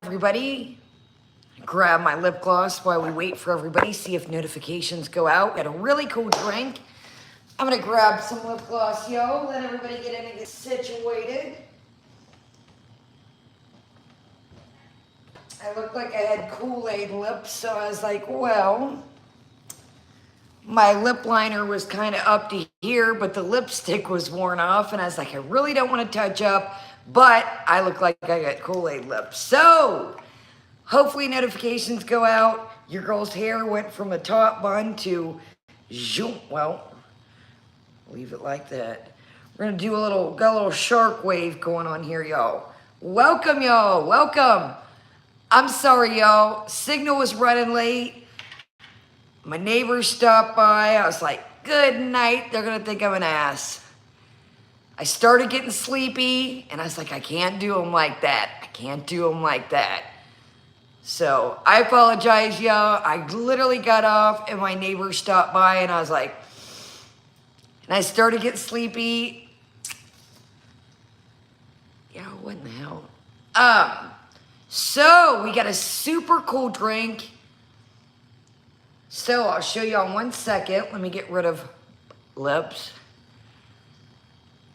everybody. Grab my lip gloss while we wait for everybody, see if notifications go out. Got a really cool drink. I'm gonna grab some lip gloss, yo. Let everybody get in and get situated. I looked like I had Kool-Aid lips, so I was like, well, my lip liner was kind of up to here, but the lipstick was worn off, and I was like, I really don't want to touch up, but I look like I got Kool-Aid lips. So, hopefully notifications go out. Your girl's hair went from a top bun to, well, leave it like that. We're gonna do got a little shark wave going on here, y'all. Welcome, y'all, welcome. I'm sorry, y'all. Signal was running late. My neighbors stopped by. I was like, good night. They're gonna think I'm an ass. I started getting sleepy, and I was like, I can't do them like that. I can't do them like that. So I apologize, y'all. I literally got off, and my neighbors stopped by, and I was like, and I started getting sleepy. Yo, what in the hell? So we got a super cool drink. So I'll show y'all in 1 second. Let me get rid of lips.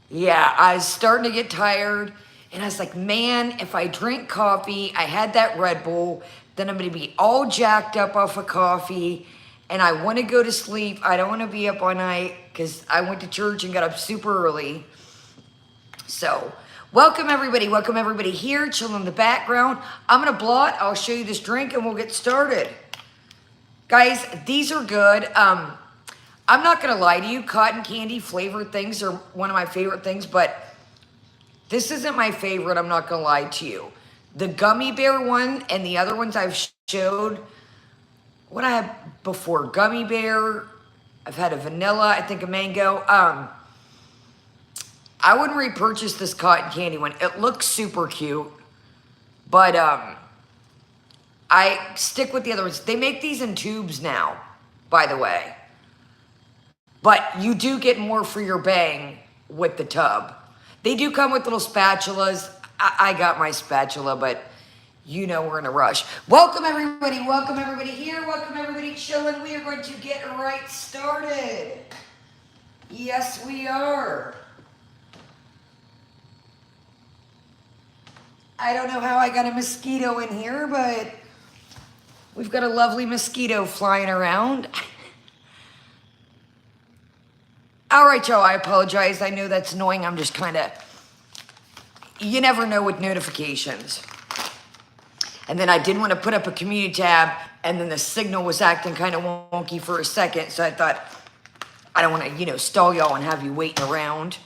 Yeah, I was starting to get tired. And I was like, man, if I drink coffee, I had that Red Bull, then I'm going to be all jacked up off of coffee. And I want to go to sleep. I don't want to be up all night because I went to church and got up super early. So welcome everybody here, chilling in the background. I'm going to blot. I'll show you this drink and we'll get started. Guys, these are good. I'm not going to lie to you. Cotton candy flavored things are one of my favorite things, but this isn't my favorite. I'm not going to lie to you. The gummy bear one and the other ones I've showed, what I had before, gummy bear, I've had a vanilla, I think a mango. I wouldn't repurchase this cotton candy one. It looks super cute, but I stick with the other ones. They make these in tubes now, by the way. But you do get more for your bang with the tub. They do come with little spatulas. I got my spatula, but you know we're in a rush. Welcome everybody here. Welcome everybody chilling. We are going to get right started. Yes, we are. I don't know how I got a mosquito in here, but we've got a lovely mosquito flying around. All right, y'all, I apologize. I know that's annoying. I'm just kind of, you never know with notifications. And then I didn't want to put up a community tab, and then the signal was acting kind of wonky for a second, so I thought, I don't want to, stall y'all and have you waiting around.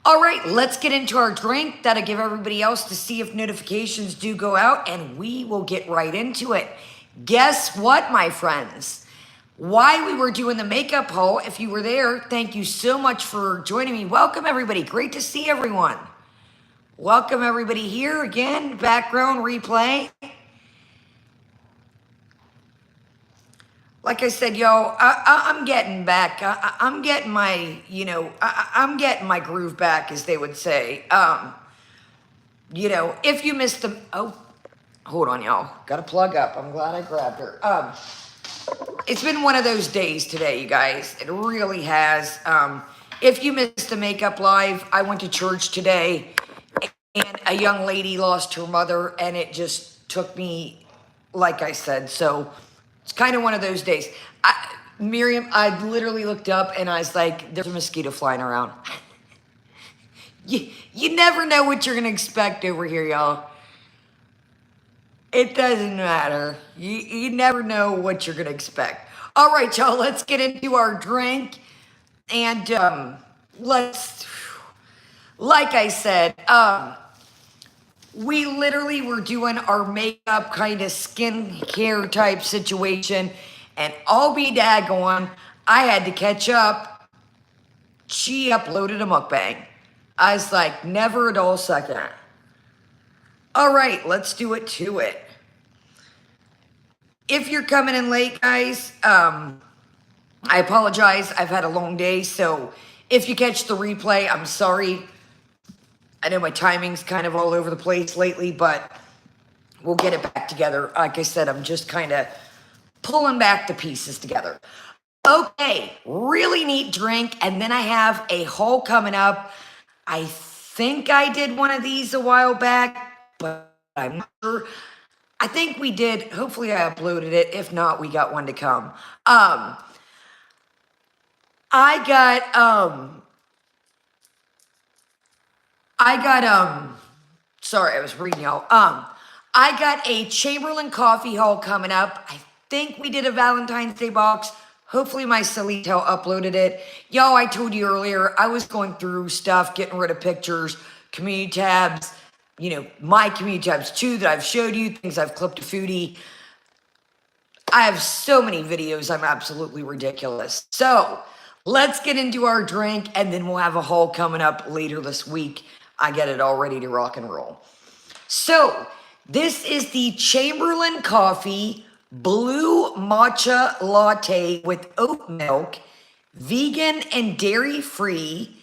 All right, let's get into our drink. That'll give everybody else to see if notifications do go out, and we will get right into it. Guess what, my friends? Why we were doing the makeup haul, if you were there, thank you so much for joining me. Welcome, everybody. Great to see everyone. Welcome, everybody here again. Background replay. Like I said, yo, I'm getting back. I'm getting my, I'm getting my groove back, as they would say. If you missed the, hold on, y'all. Got to plug up. I'm glad I grabbed her. It's been one of those days today, you guys. It really has. If you missed the makeup live, I went to church today, and a young lady lost her mother, and it just took me, like I said, so it's kind of one of those days. Miriam, I literally looked up, and I was like, there's a mosquito flying around. You never know what you're going to expect over here, y'all. It doesn't matter. You never know what you're going to expect. All right, y'all, let's get into our drink. And like I said, we literally were doing our makeup kind of skincare type situation. And I'll be daggone, I had to catch up. She uploaded a mukbang. I was like, never a dull second. All right, let's do it to it. If you're coming in late, guys, I apologize. I've had a long day, so if you catch the replay, I'm sorry. I know my timing's kind of all over the place lately, but we'll get it back together. Like I said, I'm just kind of pulling back the pieces together. Okay, really neat drink. And then I have a haul coming up. I think I did one of these a while back, but I'm not sure. I think we did. Hopefully I uploaded it. If not, we got one to come. I got sorry, I was reading y'all. I got a Chamberlain coffee haul coming up. I think we did a Valentine's Day box. Hopefully my silly tail uploaded it. Y'all, I told you earlier, I was going through stuff, getting rid of pictures, community tabs, you know, my community tabs too that I've showed you, things I've clipped to Foodie. I have so many videos, I'm absolutely ridiculous. So let's get into our drink and then we'll have a haul coming up later this week. I get it all ready to rock and roll. So this is the Chamberlain Coffee Blue Matcha Latte with oat milk, vegan and dairy free,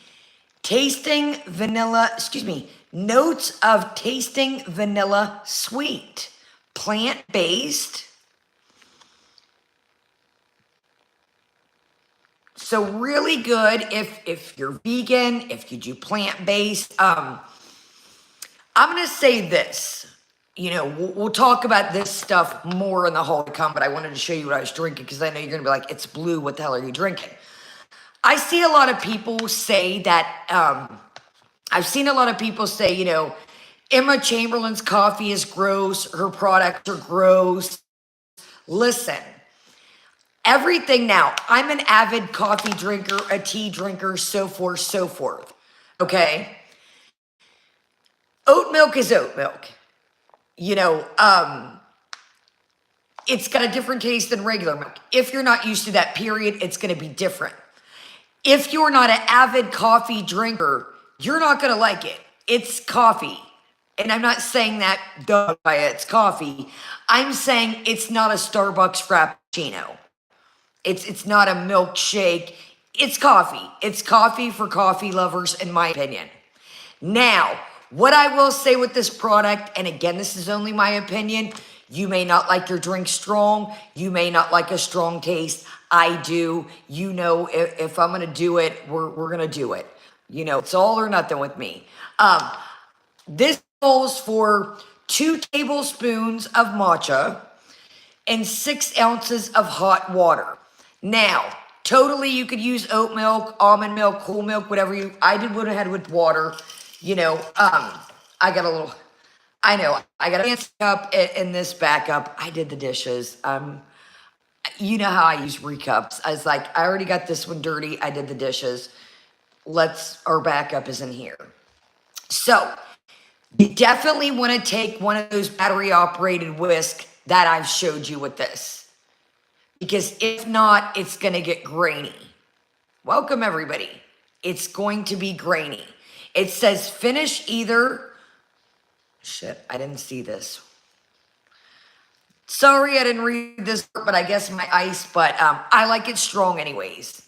notes of tasting vanilla sweet, plant-based. So really good if you're vegan, if you do plant-based. I'm going to say this. You know, we'll talk about this stuff more in the haul to come, but I wanted to show you what I was drinking because I know you're going to be like, it's blue. What the hell are you drinking? I see a lot of people say that, I've seen a lot of people say, you know, Emma Chamberlain's coffee is gross. Her products are gross. Listen, everything now, I'm an avid coffee drinker, a tea drinker, so forth, so forth. Okay? Oat milk is oat milk. You know, it's got a different taste than regular milk. If you're not used to that, period, it's going to be different. If you're not an avid coffee drinker, you're not going to like it. It's coffee. And I'm not saying that, duh, it's coffee. I'm saying it's not a Starbucks Frappuccino. It's not a milkshake. It's coffee. It's coffee for coffee lovers, in my opinion. Now, what I will say with this product, and again, this is only my opinion, you may not like your drink strong. You may not like a strong taste. I do. You know, if I'm going to do it, we're going to do it. You know, it's all or nothing with me. This calls for 2 tablespoons of matcha and 6 ounces of hot water. Now, totally you could use oat milk, almond milk, whole milk, whatever you, I did what I had with water. You know, I got a fancy cup in this backup. I did the dishes. You know how I use recups. I was like, I already got this one dirty. I did the dishes. Our backup is in here. So you definitely want to take one of those battery operated whisk that I've showed you with this. Because if not, it's going to get grainy. Welcome everybody. It's going to be grainy. It says finish either. Shit, I didn't see this. Sorry, I didn't read this, but I guess my ice, but I like it strong anyways.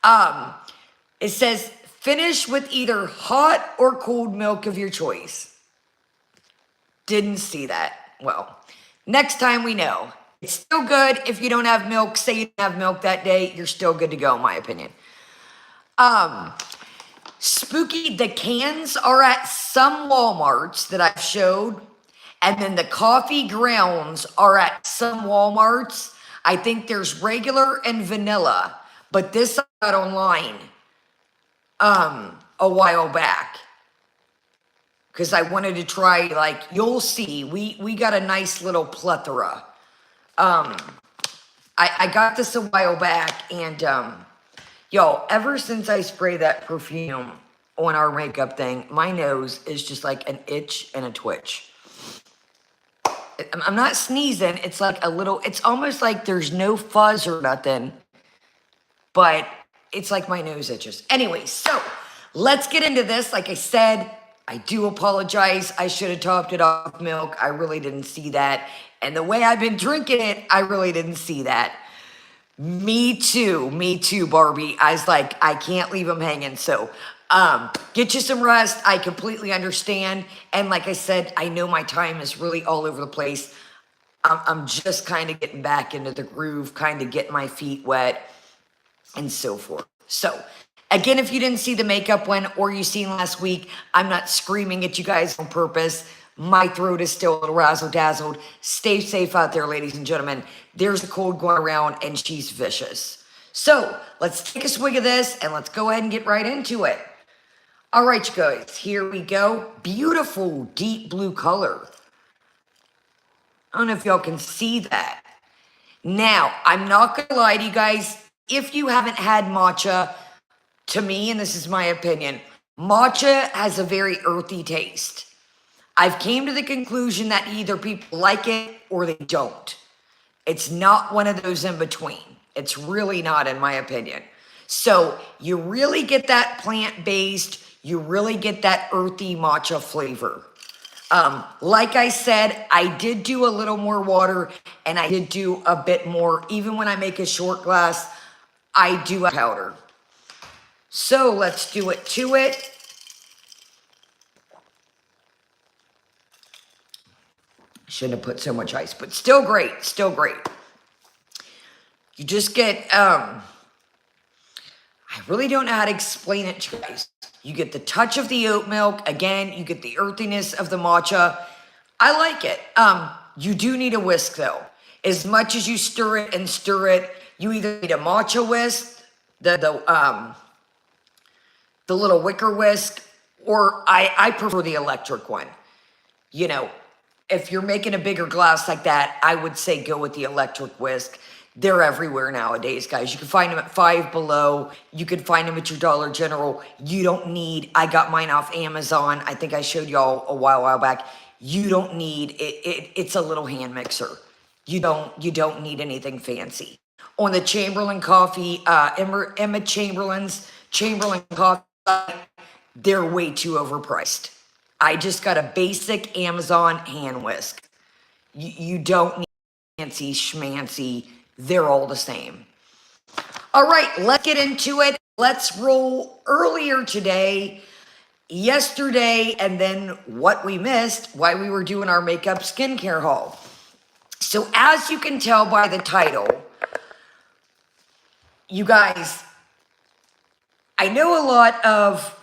It says finish with either hot or cold milk of your choice. Didn't see that. Well, next time we know. It's still good if you don't have milk. Say you don't have milk that day, you're still good to go, in my opinion. Spooky, the cans are at some Walmarts that I've showed. And then the coffee grounds are at some Walmarts. I think there's regular and vanilla. But this I got online a while back. Because I wanted to try, like, you'll see. We got a nice little plethora. I got this a while back. And, y'all, ever since I sprayed that perfume on our makeup thing, my nose is just like an itch and a twitch. I'm not sneezing. It's like a little, it's almost like there's no fuzz or nothing, but it's like my nose itches. Anyway, so let's get into this. Like I said, I do apologize. I should have topped it off with milk. I really didn't see that. And the way I've been drinking it, I really didn't see that. Me too, Barbie. I was like, I can't leave them hanging. So Get you some rest. I completely understand. And like I said, I know my time is really all over the place. I'm just kind of getting back into the groove, kind of getting my feet wet and so forth. So again, if you didn't see the makeup one or you seen last week, I'm not screaming at you guys on purpose. My throat is still a little razzle-dazzled. Stay safe out there, ladies and gentlemen. There's a cold going around and she's vicious. So let's take a swig of this and let's go ahead and get right into it. All right, you guys, here we go. Beautiful deep blue color. I don't know if y'all can see that. Now, I'm not going to lie to you guys. If you haven't had matcha, to me, and this is my opinion, matcha has a very earthy taste. I've came to the conclusion that either people like it or they don't. It's not one of those in between. It's really not, in my opinion. So you really get that plant-based, you really get that earthy matcha flavor. Like I said, I did do a little more water and I did do a bit more. Even when I make a short glass, I do a powder. So let's do it to it. Shouldn't have put so much ice, but still great, still great. You just get, I really don't know how to explain it to you guys. You get the touch of the oat milk. Again, you get the earthiness of the matcha. I like it. You do need a whisk though. As much as you stir it, you either need a matcha whisk, the little wicker whisk, or I prefer the electric one. You know, if you're making a bigger glass like that, I would say go with the electric whisk. They're everywhere nowadays, guys. You can find them at Five Below. You can find them at your Dollar General. You don't need, I got mine off Amazon. I think I showed y'all a while back. You don't need, it's a little hand mixer. You don't need anything fancy. On the Chamberlain coffee, Emma Chamberlain's Chamberlain coffee, they're way too overpriced. I just got a basic Amazon hand whisk. You don't need fancy schmancy. They're all the same. All right, let's get into it. Let's roll earlier today, yesterday, and then what we missed while we were doing our makeup skincare haul. So as you can tell by the title, you guys, I know a lot of,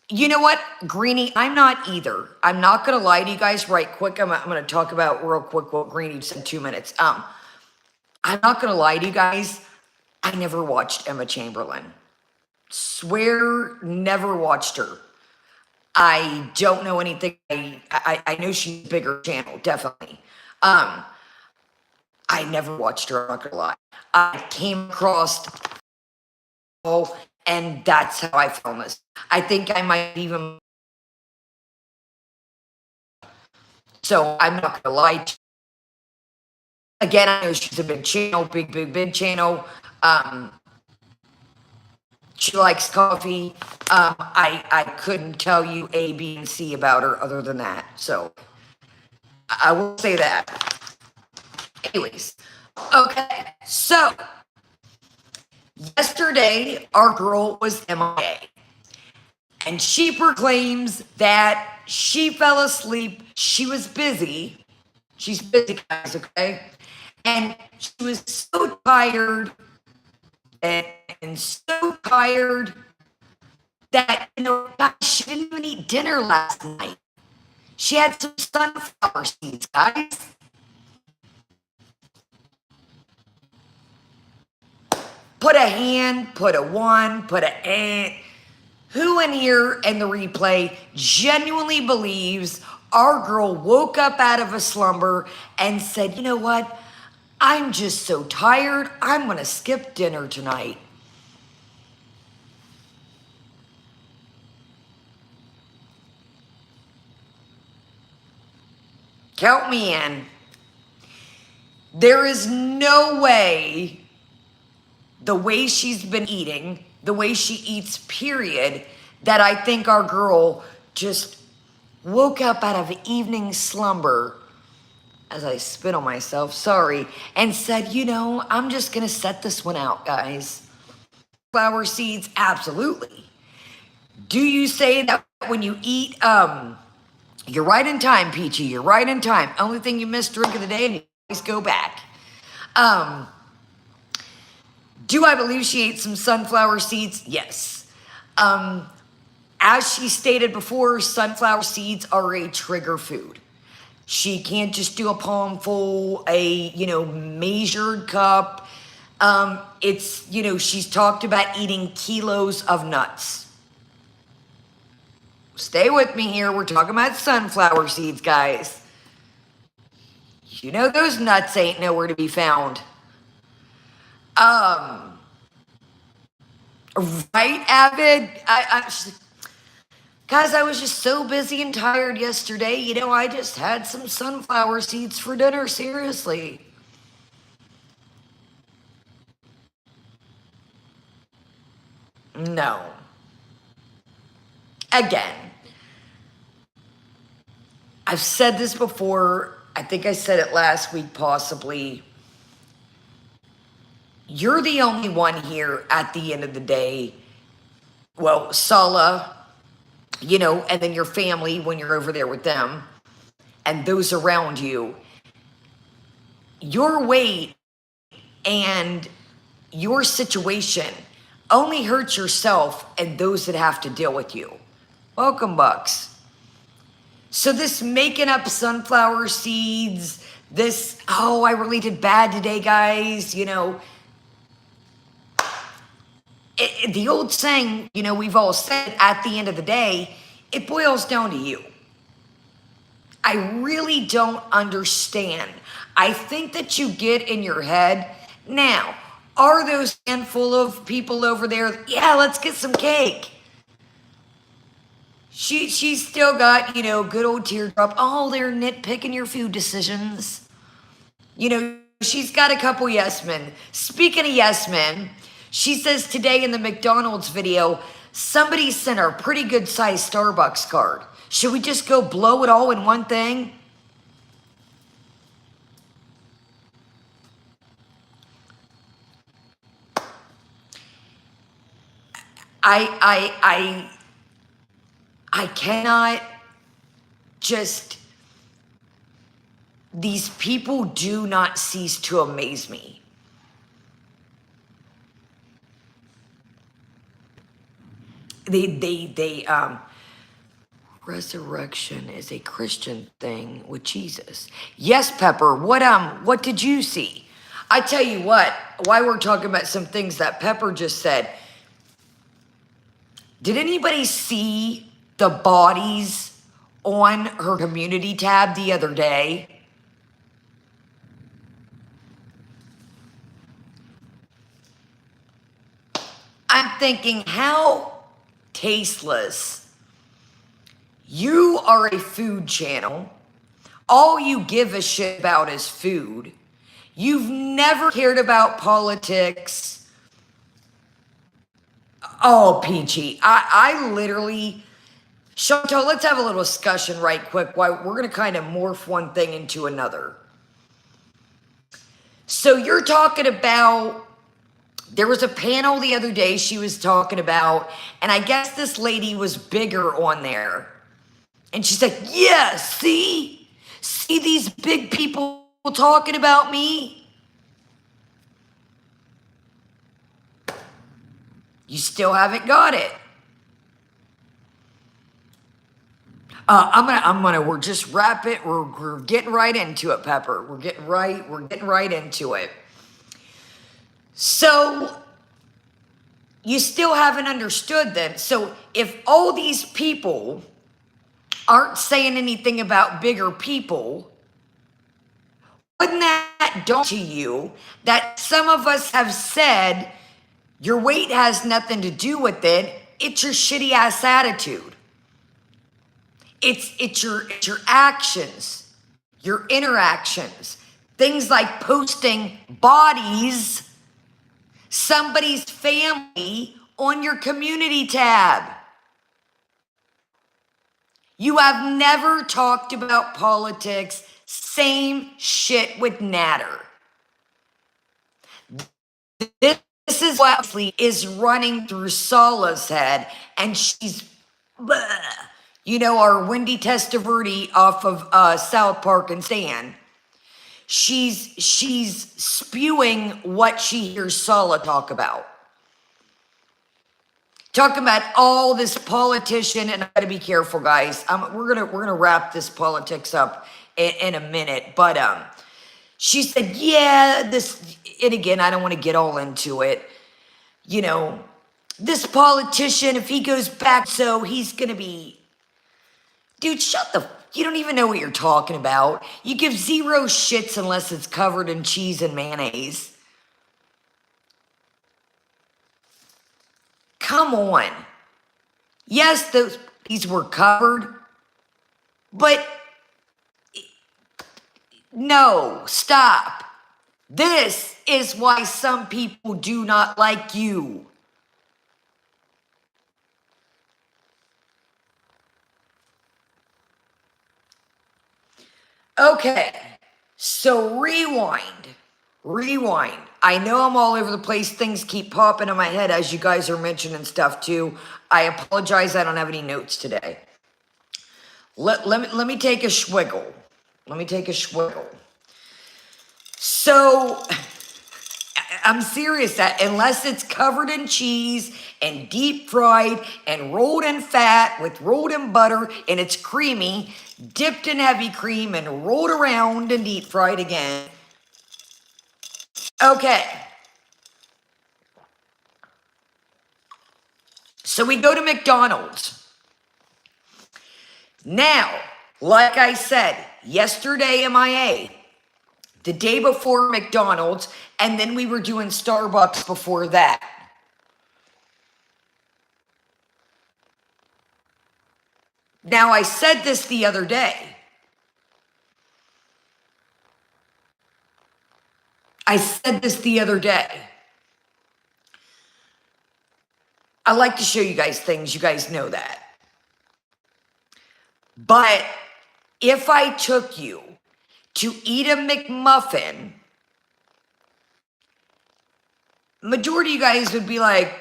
you know what, Greenie, I'm not either. I'm not going to lie to you guys right quick. I'm going to talk about real quick what Greenie said in 2 minutes. I'm not going to lie to you guys. I never watched Emma Chamberlain. Swear, never watched her. I don't know anything. I know she's a bigger channel, definitely. I never watched her, I'm not going to lie. I came across, and that's how I found this. I think I might even, so I'm not going to lie to you. Again, I know she's a big channel, big channel. She likes coffee. I couldn't tell you A, B, and C about her other than that. So I will say that. Anyways, okay. So yesterday, our girl was MIA. And she proclaims that she fell asleep. She was busy. She's busy, guys, okay? And she was so tired and so tired that, you know, guys, she didn't even eat dinner last night. She had some sunflower seeds, guys. Put a hand, put a one, put a eh. Who in here in the replay genuinely believes our girl woke up out of a slumber and said, you know what? I'm just so tired. I'm going to skip dinner tonight. Count me in. There is no way, the way she's been eating, the way she eats, period, that I think our girl just woke up out of evening slumber, as I spit on myself, sorry, and said, you know, I'm just going to set this one out, guys. Flower seeds, absolutely. Do you say that when you eat, you're right in time, Peachy, you're right in time. Only thing you missed drink of the day and you always go back. Um, do I believe she ate some sunflower seeds? Yes. As she stated before, sunflower seeds are a trigger food. She can't just do a palmful, measured cup. She's talked about eating kilos of nuts. Stay with me here. We're talking about sunflower seeds, guys. You know those nuts ain't nowhere to be found. Right, Avid? Guys, I was just so busy and tired yesterday. I just had some sunflower seeds for dinner, seriously. No. Again, I've said this before. I think I said it last week, possibly. You're the only one here at the end of the day. Well, Sala, and then your family when you're over there with them and those around you. Your weight and your situation only hurts yourself and those that have to deal with you. Welcome, Bucks. So this making up sunflower seeds, I really did bad today, guys, the old saying, we've all said at the end of the day, it boils down to you. I really don't understand. I think that you get in your head, now, are those handful of people over there, yeah, let's get some cake. She's still got, good old teardrop. Oh, they're nitpicking your food decisions. She's got a couple yes men. Speaking of yes men, she says today in the McDonald's video, somebody sent her a pretty good sized Starbucks card. Should we just go blow it all in one thing? I cannot just, these people do not cease to amaze me. Resurrection is a Christian thing with Jesus. Yes, Pepper, what did you see? I tell you what, while we're talking about some things that Pepper just said, did anybody see the bodies on her community tab the other day? I'm thinking, how tasteless. You are a food channel. All you give a shit about is food. You've never cared about politics. Oh, Peachy, I literally, Chantal, let's have a little discussion right quick. We're going to kind of morph one thing into another. So you're talking about, there was a panel the other day she was talking about, and I guess this lady was bigger on there. And she's like, yeah, see these big people talking about me? You still haven't got it. We're just wrap it. We're getting right into it, Pepper. We're getting right into it. So you still haven't understood then. So if all these people aren't saying anything about bigger people, wouldn't that dawn to you that some of us have said your weight has nothing to do with it? It's your shitty ass attitude. It's your actions, your interactions, things like posting bodies, somebody's family on your community tab. You have never talked about politics. Same shit with Natter. This is what obviously is running through Sala's head, and she's, bleh. You know, our Wendy Testaverde off of South Park and Stan. She's spewing what she hears Sala talk about. Talking about all this politician, and I gotta be careful, guys. We're gonna wrap this politics up in a minute, but she said, yeah, this, and again, I don't want to get all into it. You know, this politician, if he goes back, so he's gonna be, dude, you don't even know what you're talking about. You give zero shits unless it's covered in cheese and mayonnaise. Come on. Yes, these were covered, but no, stop. This is why some people do not like you. Okay, so rewind. I know I'm all over the place. Things keep popping in my head as you guys are mentioning stuff too. I apologize, I don't have any notes today. Let me take a swiggle. So, I'm serious that unless it's covered in cheese and deep fried and rolled in fat with rolled in butter and it's creamy, dipped in heavy cream and rolled around and deep fried again. Okay. So we go to McDonald's. Now, like I said, yesterday MIA, the day before McDonald's, and then we were doing Starbucks before that. Now, I said this the other day. I like to show you guys things. You guys know that. But if I took you to eat a McMuffin, majority of you guys would be like,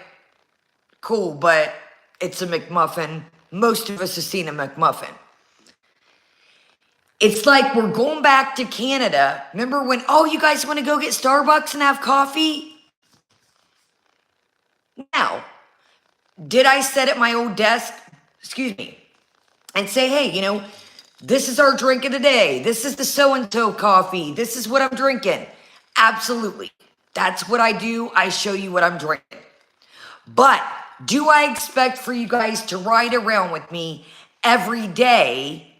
cool, but it's a McMuffin. Most of us have seen a McMuffin. It's like we're going back to Canada. Remember when, oh, you guys want to go get Starbucks and have coffee? Now, did I sit at my old desk, and say, hey, you know, this is our drink of the day. This is the so-and-so coffee. This is what I'm drinking. Absolutely. That's what I do. I show you what I'm drinking. But do I expect for you guys to ride around with me every day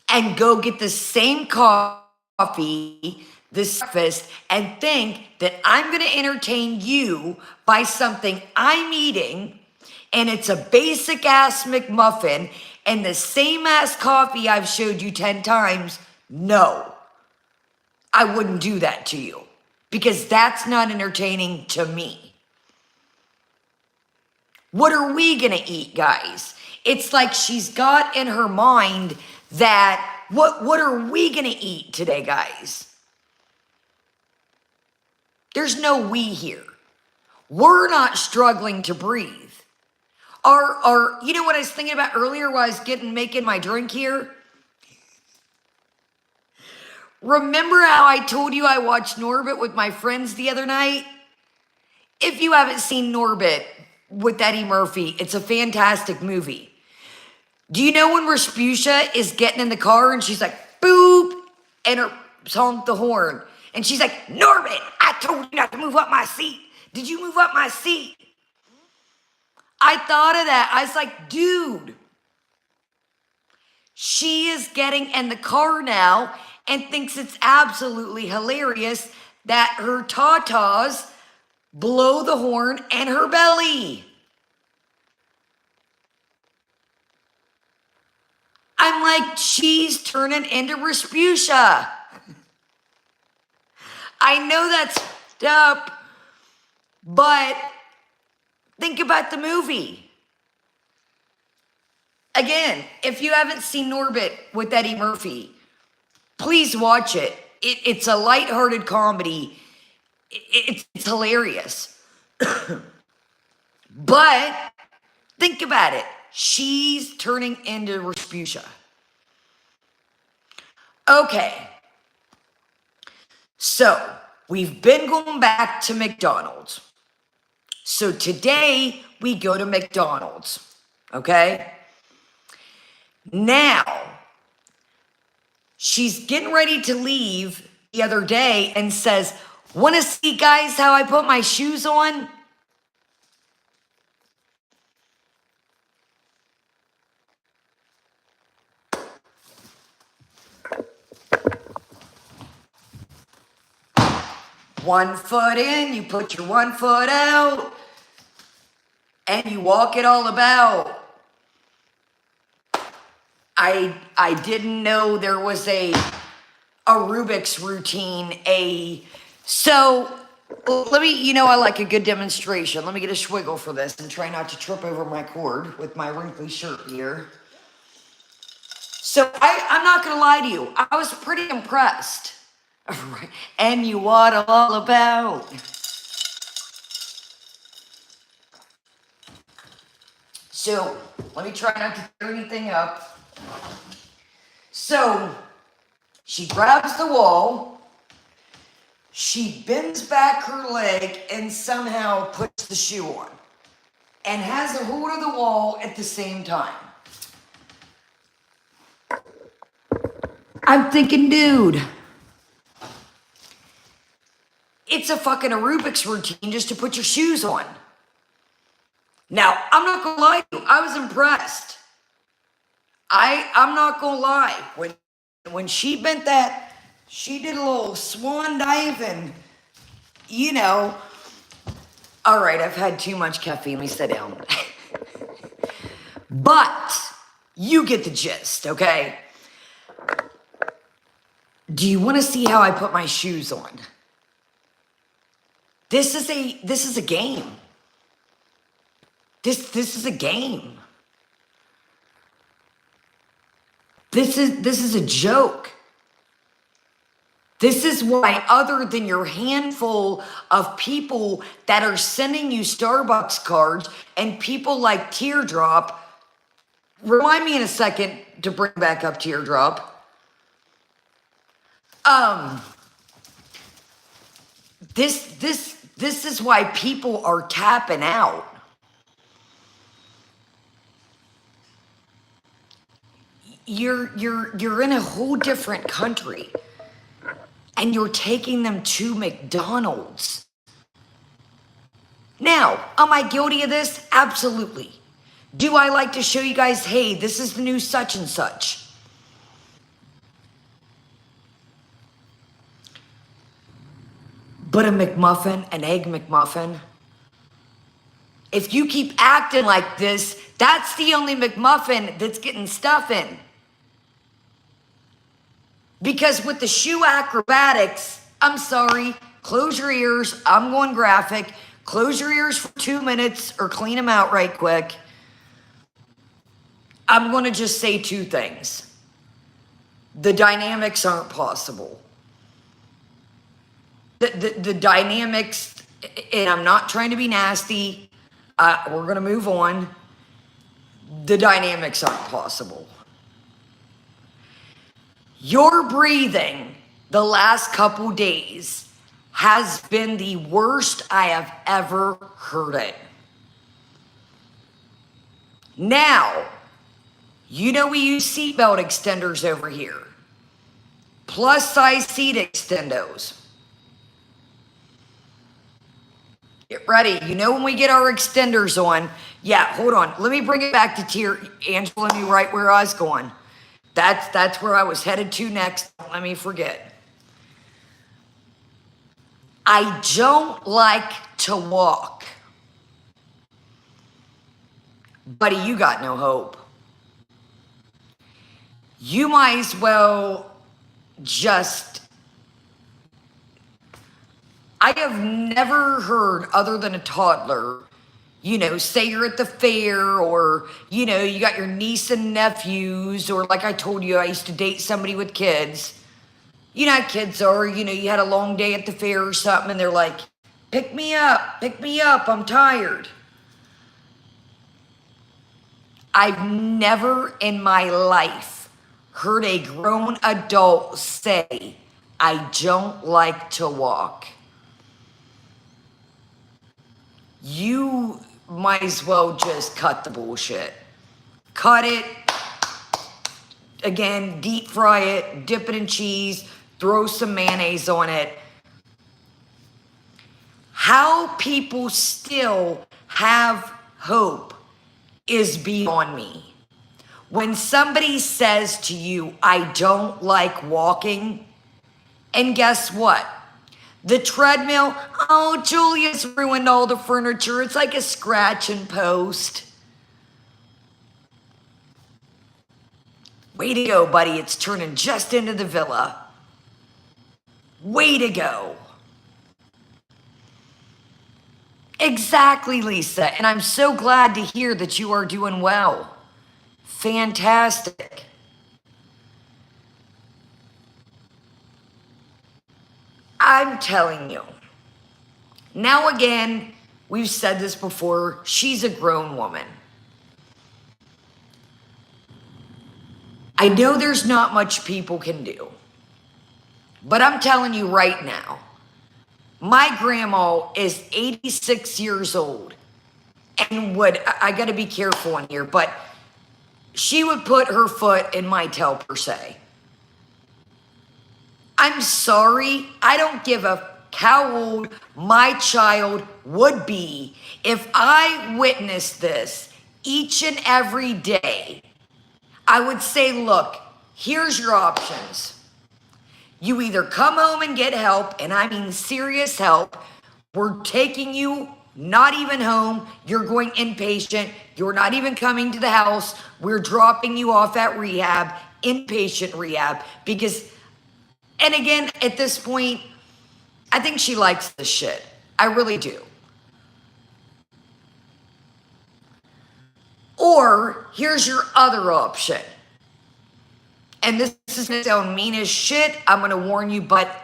and go get the same coffee, this breakfast, and think that I'm going to entertain you by something I'm eating, and it's a basic ass McMuffin and the same ass coffee I've showed you 10 times? No, I wouldn't do that to you because that's not entertaining to me. What are we going to eat, guys? It's like she's got in her mind that what are we going to eat today, guys? There's no we here. We're not struggling to breathe. You know what I was thinking about earlier while I was making my drink here? Remember how I told you I watched Norbit with my friends the other night? If you haven't seen Norbit with Eddie Murphy, it's a fantastic movie. Do you know when Rasputia is getting in the car and she's like, boop, and her honked the horn. And she's like, Norbit, I told you not to move up my seat. Did you move up my seat? I thought of that. I was like, dude, she is getting in the car now and thinks it's absolutely hilarious that her tatas blow the horn and her belly. I'm like, she's turning into Rasputia. I know that's up, but think about the movie. Again, if you haven't seen Norbit with Eddie Murphy, please watch it. It's a lighthearted comedy. It's hilarious. But think about it. She's turning into Rasputia. Okay. So we've been going back to McDonald's. So today we go to McDonald's. Okay. Now she's getting ready to leave the other day and says, "Want to see, guys, how I put my shoes on?" One foot in, you put your one foot out, and you walk it all about. I didn't know there was a Rubik's routine. So let me, I like a good demonstration. Let me get a swiggle for this and try not to trip over my cord with my wrinkly shirt here. So I'm not gonna lie to you, I was pretty impressed. And you waddle all about. So let me try not to tear anything up. So she grabs the wall, she bends back her leg and somehow puts the shoe on and has a hold of the wall at the same time. I'm thinking, dude, it's a fucking Rubik's routine just to put your shoes on. Now, I'm not gonna lie to you, I was impressed. I'm not gonna lie. When she bent that, she did a little swan dive and, all right, I've had too much caffeine, let me sit down. But you get the gist, okay? Do you want to see how I put my shoes on? This is a game. This is a game. This is a joke. This is why, other than your handful of people that are sending you Starbucks cards and people like Teardrop, remind me in a second to bring back up Teardrop. This is why people are tapping out. You're in a whole different country and you're taking them to McDonald's. Now, am I guilty of this? Absolutely. Do I like to show you guys, hey, this is the new such and such? But a McMuffin, an egg McMuffin, if you keep acting like this, that's the only McMuffin that's getting stuff in. Because with the shoe acrobatics, I'm sorry, close your ears, I'm going graphic, close your ears for 2 minutes or clean them out right quick. I'm going to just say two things. The dynamics aren't possible. The dynamics, and I'm not trying to be nasty, we're going to move on. The dynamics aren't possible. Your breathing the last couple days has been the worst I have ever heard it. Now, we use seatbelt extenders over here. Plus size seat extendos. Get ready. When we get our extenders on. Yeah, hold on. Let me bring it back to Angela knew right where I was going. That's where I was headed to next. Let me forget. I don't like to walk. Buddy, you got no hope. You might as well just... I have never heard, other than a toddler, say you're at the fair, or, you got your niece and nephews, or like I told you, I used to date somebody with kids. You know how kids are, you had a long day at the fair or something, and they're like, pick me up, I'm tired. I've never in my life heard a grown adult say, I don't like to walk. You might as well just cut the bullshit. Cut it. Again, deep fry it, dip it in cheese, throw some mayonnaise on it. How people still have hope is beyond me. When somebody says to you, I don't like walking, and guess what? The treadmill, oh, Julia's ruined all the furniture. It's like a scratch and post. Way to go, buddy. It's turning just into the villa. Way to go. Exactly, Lisa. And I'm so glad to hear that you are doing well. Fantastic. I'm telling you. Now again, we've said this before, she's a grown woman. I know there's not much people can do, but I'm telling you right now, my grandma is 86 years old and I got to be careful in here, but she would put her foot in my tail per se. I'm sorry, I don't give a how old my child would be if I witnessed this each and every day. I would say, look, here's your options. You either come home and get help, and I mean serious help. We're taking you not even home. You're going inpatient. You're not even coming to the house. We're dropping you off at rehab, inpatient rehab, because, and again, at this point, I think she likes this shit. I really do. Or here's your other option. And this is going to sound mean as shit. I'm going to warn you, but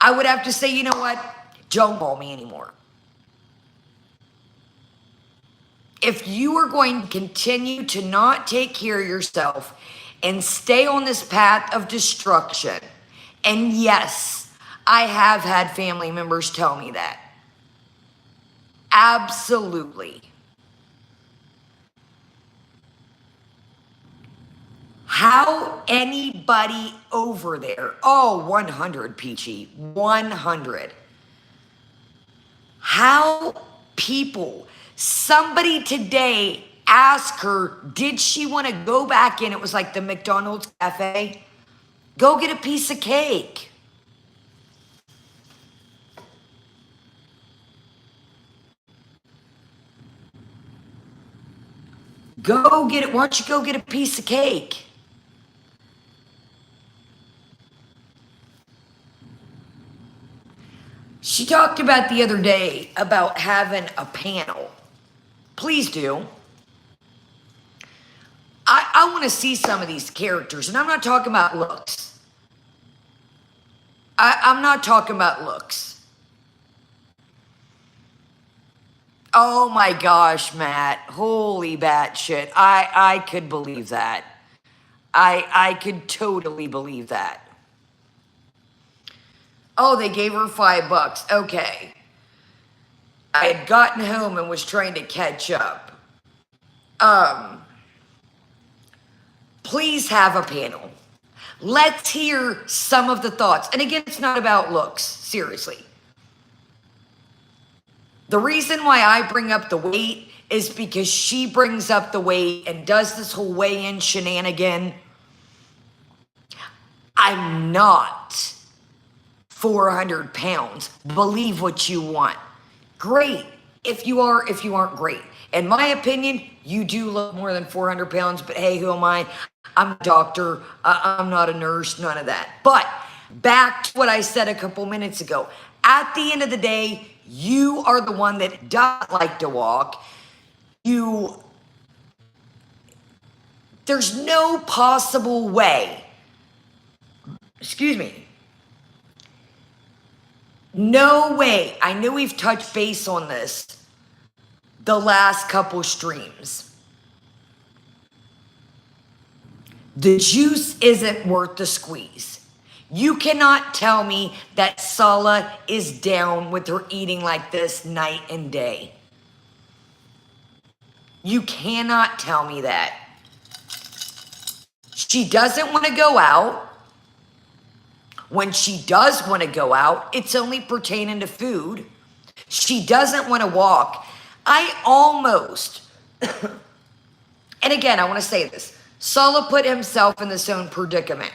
I would have to say, you know what? Don't call me anymore. If you are going to continue to not take care of yourself and stay on this path of destruction, and yes, I have had family members tell me that. Absolutely. How anybody over there, oh, 100, Peachy, 100. How people, somebody today asked her, did she want to go back in? It was like the McDonald's cafe. Go get a piece of cake. Go get it. Why don't you go get a piece of cake? She talked about the other day about having a panel. Please do. I want to see some of these characters, and I'm not talking about looks. I'm not talking about looks. Oh my gosh, Matt. Holy batshit. I could believe that. I could totally believe that. Oh, they gave her $5. Okay. I had gotten home and was trying to catch up. Please have a panel. Let's hear some of the thoughts. And again, it's not about looks, seriously. The reason why I bring up the weight is because she brings up the weight and does this whole weigh-in shenanigan. I'm not 400 pounds. Believe what you want. Great. If you are, if you aren't, great. In my opinion, you do look more than 400 pounds, but hey, who am I? I'm a doctor. I'm not a nurse, none of that. But back to what I said a couple minutes ago. At the end of the day, you are the one that doesn't like to walk. There's no possible way excuse me. No way. I know we've touched base on this the last couple streams. The juice isn't worth the squeeze. You cannot tell me that Sala is down with her eating like this night and day. You cannot tell me that. She doesn't want to go out. When she does want to go out, it's only pertaining to food. She doesn't want to walk. I almost, and again, I want to say this. Sala put himself in this own predicament.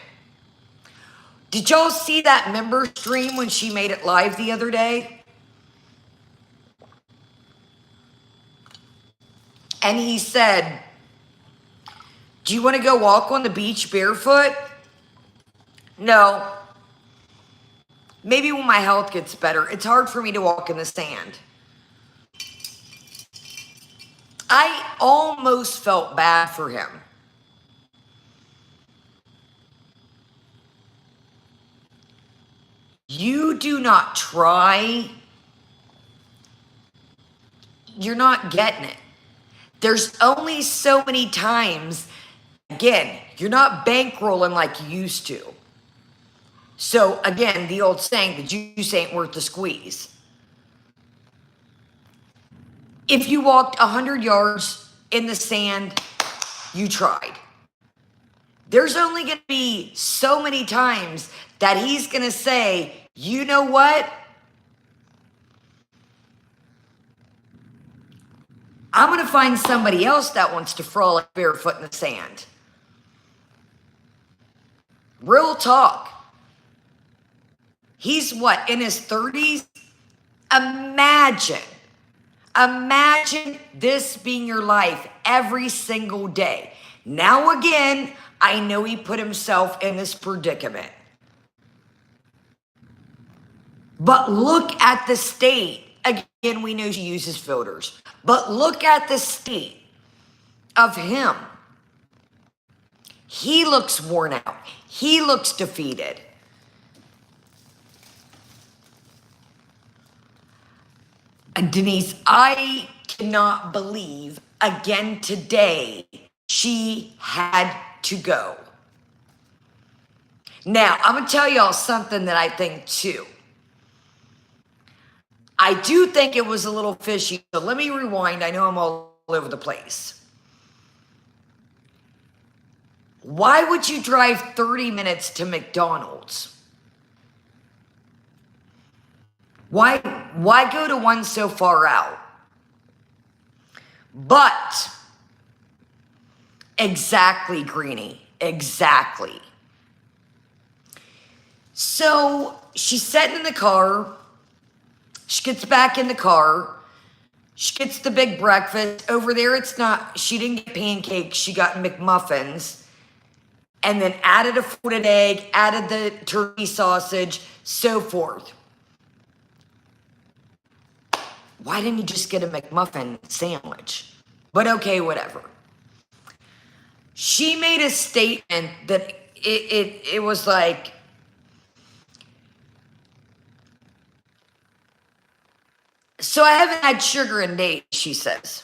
Did y'all see that member stream when she made it live the other day? And he said, do you want to go walk on the beach barefoot? No. Maybe when my health gets better. It's hard for me to walk in the sand. I almost felt bad for him. You do not try, you're not getting it. There's only so many times, again, you're not bankrolling like you used to. So again, the old saying, the juice ain't worth the squeeze. If you walked 100 yards in the sand, you tried. There's only going to be so many times that he's going to say, you know what? I'm going to find somebody else that wants to frolic barefoot in the sand. Real talk. He's what, in his 30s? Imagine this being your life every single day. Now again, I know he put himself in this predicament. But look at the state. Again, we know she uses filters. But look at the state of him. He looks worn out. He looks defeated. And Denise, I cannot believe again today she had to go. Now, I'm going to tell y'all something that I think too. I do think it was a little fishy. So let me rewind. I know I'm all over the place. Why would you drive 30 minutes to McDonald's? Why go to one so far out? But, exactly, Greenie, exactly. So, she's sitting in the car. She gets back in the car. She gets the big breakfast. Over there, it's not, she didn't get pancakes. She got McMuffins. And then added a folded egg, added the turkey sausage, so forth. Why didn't you just get a McMuffin sandwich? But okay, whatever. She made a statement that it was like, so I haven't had sugar in days, she says.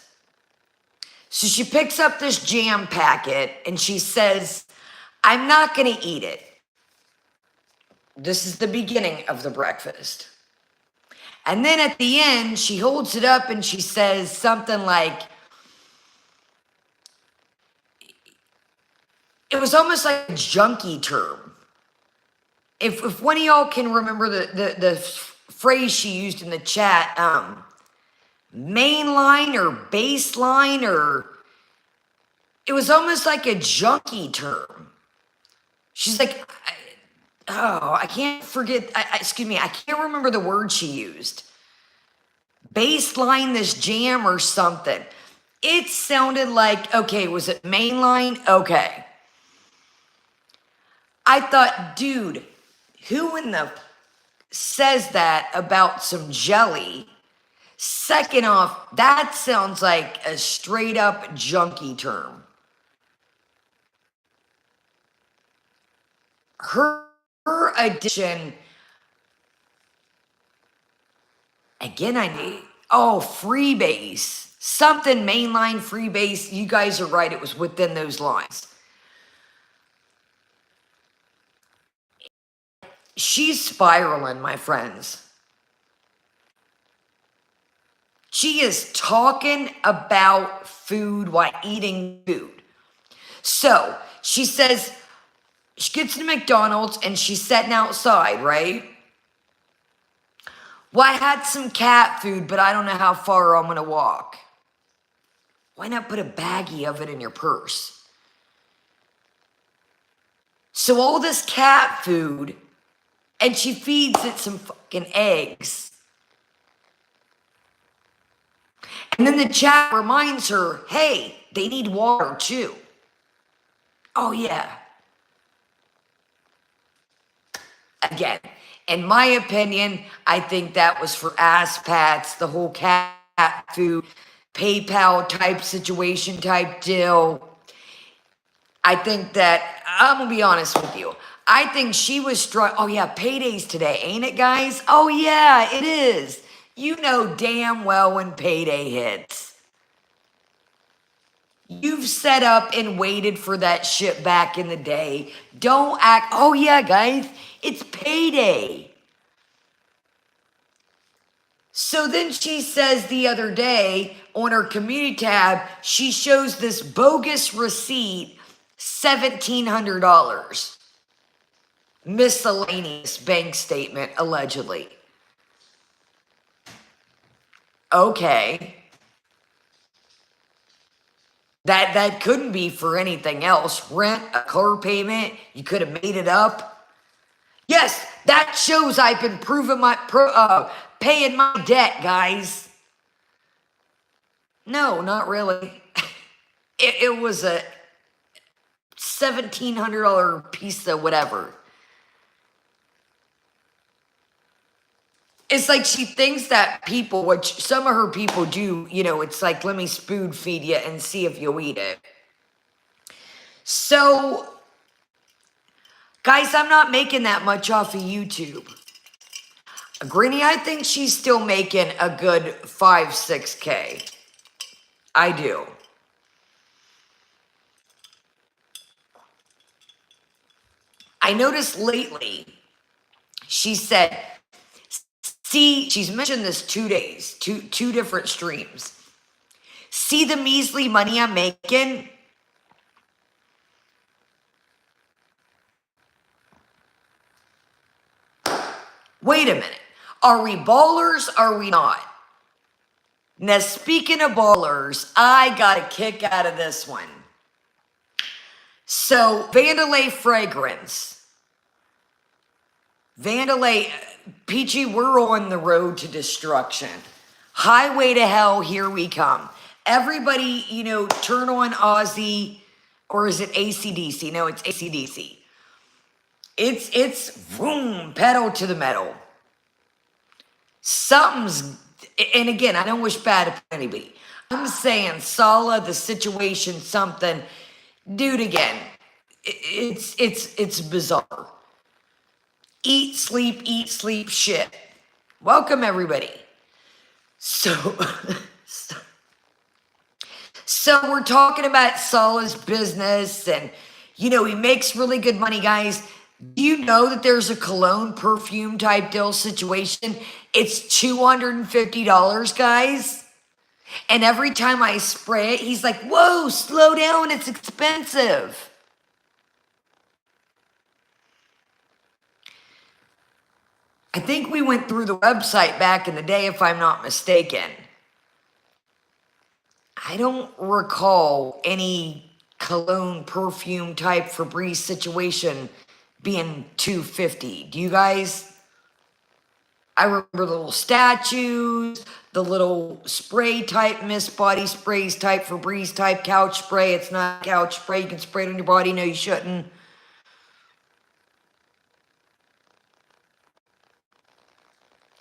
So she picks up this jam packet and she says, I'm not going to eat it. This is the beginning of the breakfast. And then at the end, she holds it up and she says something like, it was almost like a junkie term. If one of y'all can remember the phrase she used in the chat, mainline or baseline, or it was almost like a junkie term. She's like, I can't forget, excuse me, I can't remember the word she used. Baseline this jam or something. It sounded like, okay, was it mainline? Okay. I thought, dude, who in the says that about some jelly? Second off, that sounds like a straight up junkie term. Her her addition, again, freebase. Something mainline freebase. You guys are right. It was within those lines. She's spiraling, my friends. She is talking about food while eating food. So she says she gets to McDonald's and she's sitting outside, right? Well, I had some cat food, but I don't know how far I'm going to walk. Why not put a baggie of it in your purse? So all this cat food, and she feeds it some fucking eggs. And then the chat reminds her, hey, they need water too. Oh, yeah. Again, in my opinion, I think that was for ass pats, the whole cat food, PayPal type situation type deal. I think that, I'm going to be honest with you. I think she was struck. Oh, yeah, payday's today, ain't it, guys? Oh, yeah, it is. You know damn well when payday hits. You've set up and waited for that shit back in the day. Don't act, oh, yeah, guys, it's payday. So then she says the other day on her community tab, she shows this bogus receipt, $1,700. Miscellaneous bank statement, allegedly. Okay. That couldn't be for anything else. Rent, a car payment, you could have made it up. Yes, that shows I've been paying my debt, guys. No, not really. It was a $1,700 piece of whatever. It's like she thinks that people, which some of her people do, it's like, let me spoon feed you and see if you'll eat it. So, guys, I'm not making that much off of YouTube. Greenie, I think she's still making a good 5-6K. I do. I noticed lately, she said, see, she's mentioned this 2 days, two different streams. See the measly money I'm making? Wait a minute. Are we ballers? Are we not? Now, speaking of ballers, I got a kick out of this one. So, Vandalay Fragrance. Vandalay, Peachy, we're on the road to destruction. Highway to hell, here we come. Everybody, turn on Aussie, or is it AC/DC? No, it's AC/DC. It's vroom, pedal to the metal. Something's, and again, I don't wish bad upon anybody. I'm saying Sala, the situation, something. Dude, again, it's bizarre. Eat, sleep, shit. Welcome, everybody. So we're talking about Sala's business, and, he makes really good money, guys. Do you know that there's a cologne perfume type deal situation? It's $250, guys. And every time I spray it, he's like, whoa, slow down, it's expensive. I think we went through the website back in the day, if I'm not mistaken. I don't recall any cologne perfume type Febreze situation being $250. Do you guys? I remember the little statues, the little spray type, mist body sprays type, Febreze type, couch spray. It's not couch spray. You can spray it on your body. No, you shouldn't.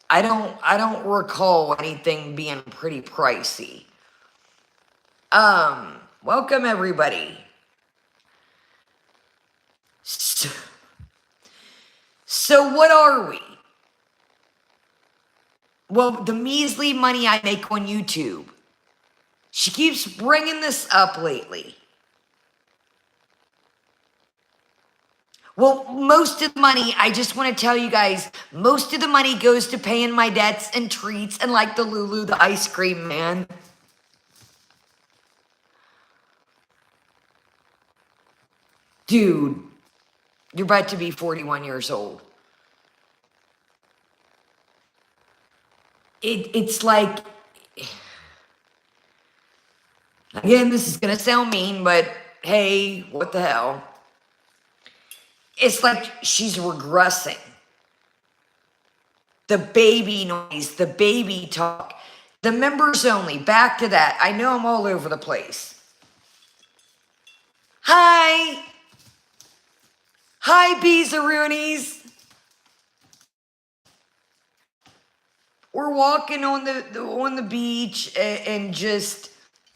I don't recall anything being pretty pricey. Welcome everybody. So what are we? Well, the measly money I make on YouTube. She keeps bringing this up lately. Well, most of the money, I just want to tell you guys, most of the money goes to paying my debts and treats and like the Lulu, the ice cream man. Dude, you're about to be 41 years old. It's like, again, this is going to sound mean, but hey, what the hell? It's like she's regressing. The baby noise, the baby talk, the members only, back to that. I know I'm all over the place. Hi. Hi, Beezaroonies. We're walking on the beach and just,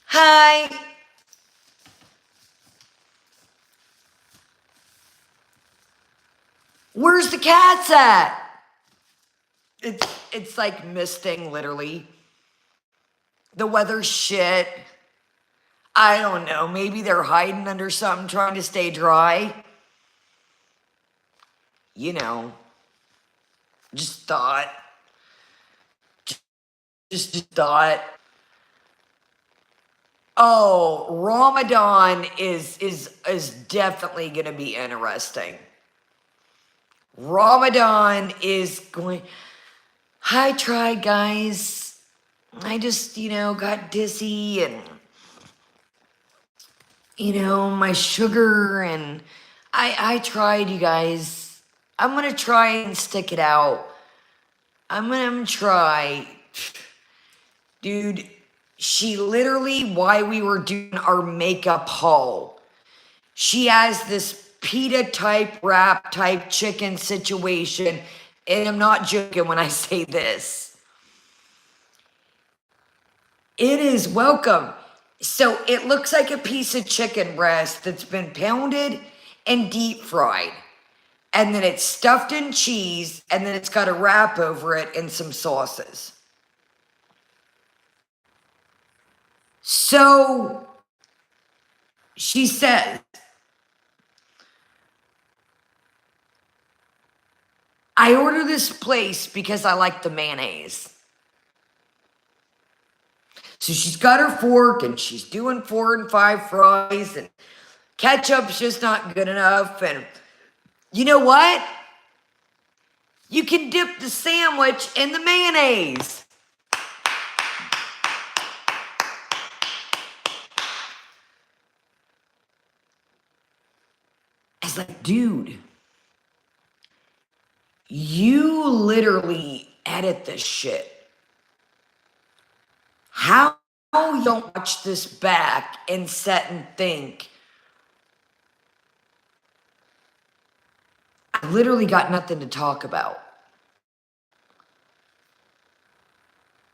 hi. Where's the cats at? It's like misting, literally. The weather's shit. I don't know. Maybe they're hiding under something, trying to stay dry. You know. Just thought. Just thought. Oh, Ramadan is definitely going to be interesting. Ramadan is going. I tried, guys. I just, got dizzy and, my sugar and I tried, you guys. I'm going to try and stick it out. I'm going to try. Dude, she literally, while we were doing our makeup haul, she has this pita type wrap type chicken situation. And I'm not joking when I say this. It is welcome. So it looks like a piece of chicken breast that's been pounded and deep fried. And then it's stuffed in cheese, and then it's got a wrap over it and some sauces. So she says, I order this place because I like the mayonnaise. So she's got her fork and she's doing 4 and 5 fries and ketchup's just not good enough. And you know what? You can dip the sandwich in the mayonnaise. I was like, dude, you literally edit this shit. How you don't watch this back and sit and think, I literally got nothing to talk about.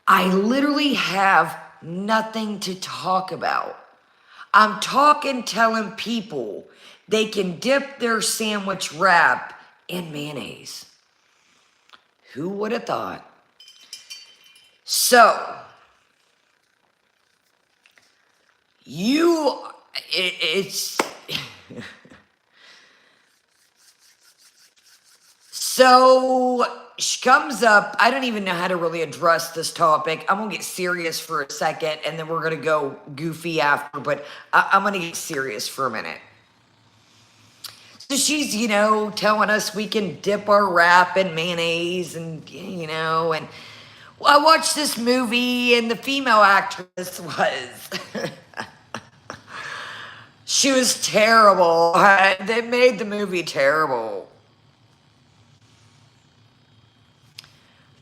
I literally have nothing to talk about. I'm telling people they can dip their sandwich wrap in mayonnaise. Who would have thought? So, it's... So she comes up. I don't even know how to really address this topic. I'm going to get serious for a second, and then we're going to go goofy after, but I'm going to get serious for a minute. So she's, telling us we can dip our wrap in mayonnaise and, and I watched this movie, and the female actress was... she was terrible. They made the movie terrible.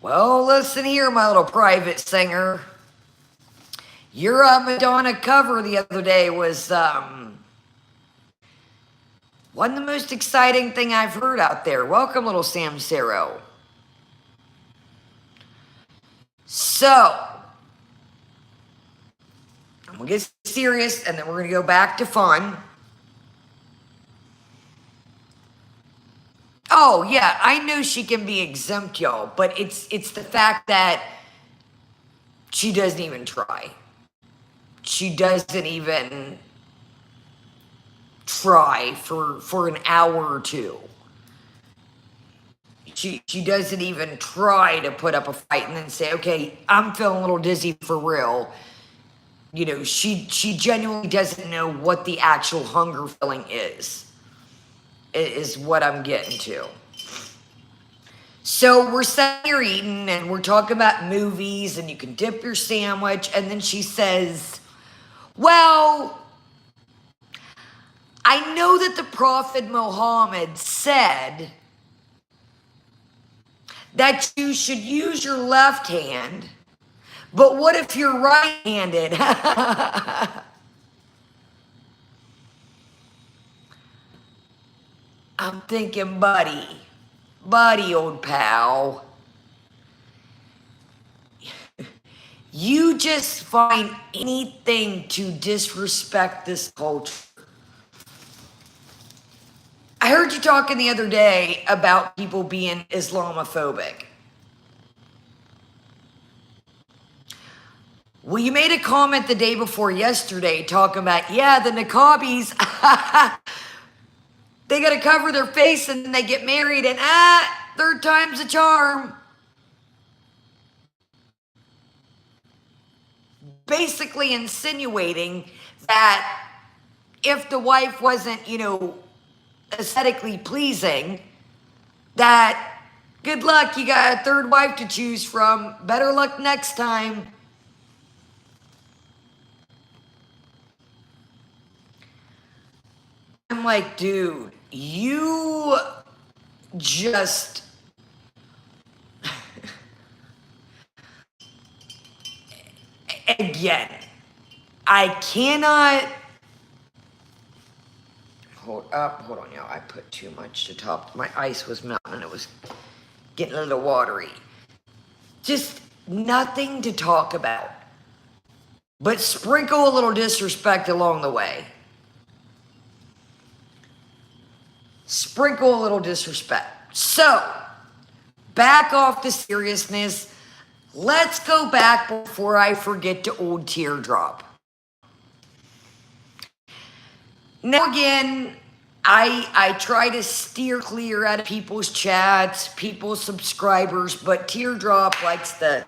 Well, listen here, my little private singer. Your Madonna cover the other day was one of the most exciting thing I've heard out there. Welcome, little Sam Cero. So, I'm going to get serious, and then we're going to go back to fun. Oh yeah, I know she can be exempt, y'all, but it's the fact that she doesn't even try. She doesn't even try for an hour or two. She doesn't even try to put up a fight and then say, okay, I'm feeling a little dizzy for real. You know, she genuinely doesn't know what the actual hunger feeling is what I'm getting to. So we're sitting here eating and we're talking about movies and you can dip your sandwich. And then she says, well, I know that the Prophet Muhammad said that you should use your left hand, but what if you're right-handed? I'm thinking, buddy, old pal, you just find anything to disrespect this culture. I heard you talking the other day about people being Islamophobic. Well, you made a comment the day before yesterday talking about, yeah, the niqabis, they got to cover their face and then they get married and third time's a charm. Basically insinuating that if the wife wasn't, you know, aesthetically pleasing, that good luck, you got a third wife to choose from. Better luck next time. I'm like, dude, you just again, I cannot hold on, y'all. I put too much to top. My ice was melting and it was getting a little watery. Just nothing to talk about, but sprinkle a little disrespect along the way. Sprinkle a little disrespect. So, back off the seriousness. Let's go back before I forget to old Teardrop. Now again, I try to steer clear out of people's chats, people's subscribers, but Teardrop likes the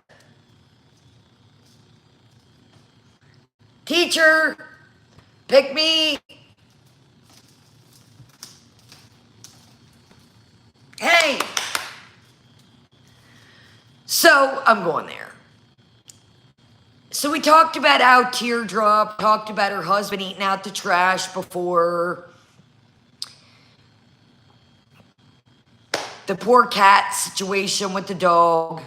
teacher, pick me. Hey. So I'm going there. So we talked about how Teardrop talked about her husband eating out the trash before. The poor cat situation with the dog.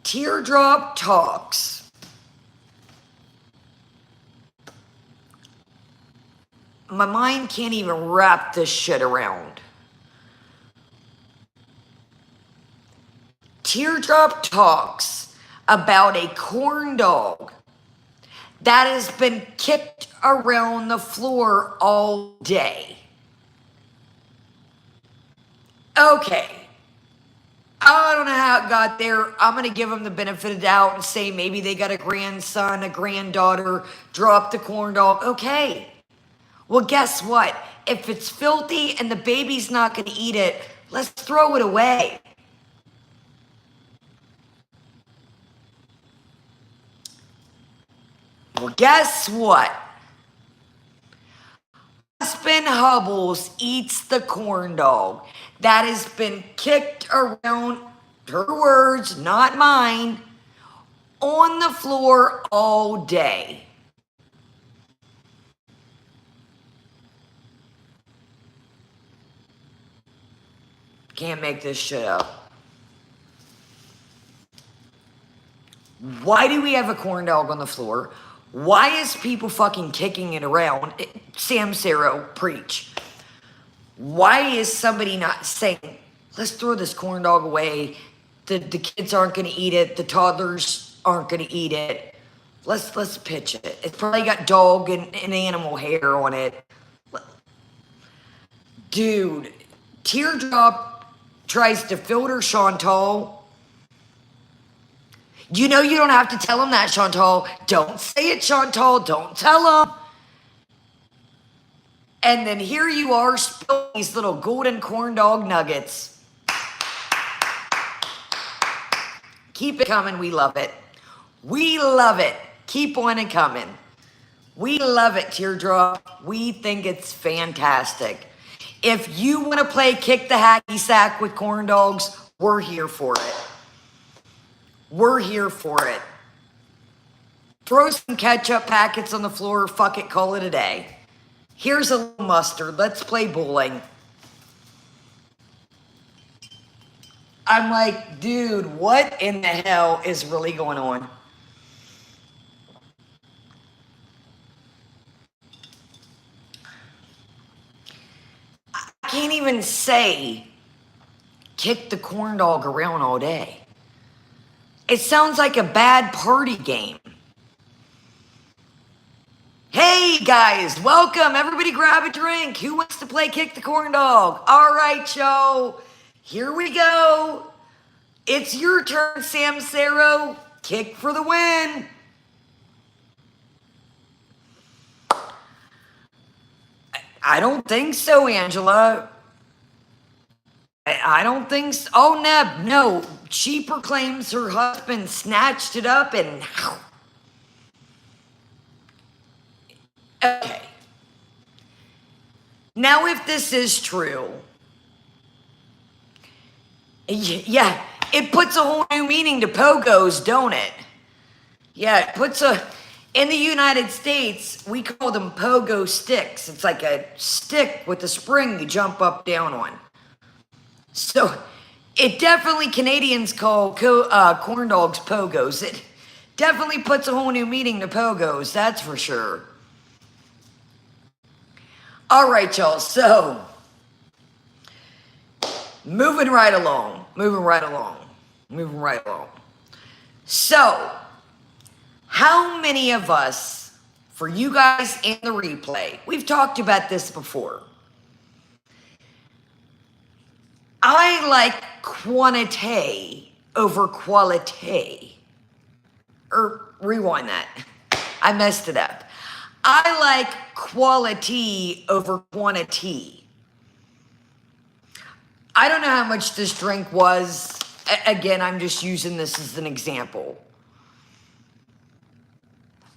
Teardrop talks. My mind can't even wrap this shit around. Teardrop talks about a corn dog that has been kicked around the floor all day. Okay. I don't know how it got there. I'm going to give them the benefit of the doubt and say maybe they got a grandson, a granddaughter, drop the corn dog. Okay. Well, guess what? If it's filthy and the baby's not going to eat it, let's throw it away. Well, guess what? Husband Hubbles eats the corn dog that has been kicked around, her words, not mine, on the floor all day. Can't make this shit up. Why do we have a corn dog on the floor? Why is people fucking kicking it around? Sam Sarah, preach. Why is somebody not saying, let's throw this corn dog away. The kids aren't going to eat it. The toddlers aren't going to eat it. Let's pitch it. It's probably got dog and animal hair on it. Dude, Teardrop tries to filter Chantal. You know you don't have to tell him that, Chantal. Don't say it, Chantal. Don't tell him. And then here you are spilling these little golden corn dog nuggets. Keep it coming. We love it. We love it. Keep on it coming. We love it, Teardrop. We think it's fantastic. If you want to play kick the hacky sack with corn dogs, we're here for it. We're here for it. Throw some ketchup packets on the floor. Fuck it, call it a day. Here's a little mustard. Let's play bowling. I'm like, dude, what in the hell is really going on? I can't even say kick the corn dog around all day. It sounds like a bad party game. Hey guys, welcome. Everybody grab a drink. Who wants to play kick the corn dog? All right, Joe. Here we go. It's your turn, Sam Saro. Kick for the win. I don't think so, Angela. I don't think so. Oh, Neb, no. She proclaims her husband snatched it up and... Okay. Now, if this is true, yeah, it puts a whole new meaning to pogos, don't it? Yeah, it puts a... In the United States, we call them pogo sticks. It's like a stick with a spring you jump up, down on. So, it definitely, Canadians call corn dogs pogos. It definitely puts a whole new meaning to pogos, that's for sure. All right, y'all, so, moving right along. So, how many of us, for you guys in the replay, we've talked about this before. I like quantity over quality. Rewind that. I messed it up. I like quality over quantity. I don't know how much this drink was. Again, I'm just using this as an example.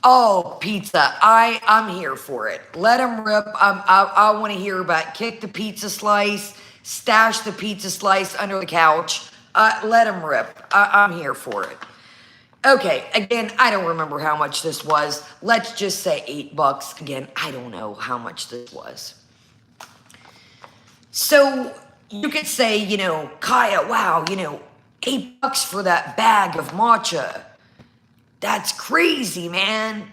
Oh, pizza. I'm here for it. Let them rip. I want to hear about kick the pizza slice, stash the pizza slice under the couch. Let them rip. I'm here for it. Okay, again, I don't remember how much this was. Let's just say $8. Again, I don't know how much this was. So you could say, you know, Kaya, wow, you know, $8 for that bag of matcha. That's crazy, man.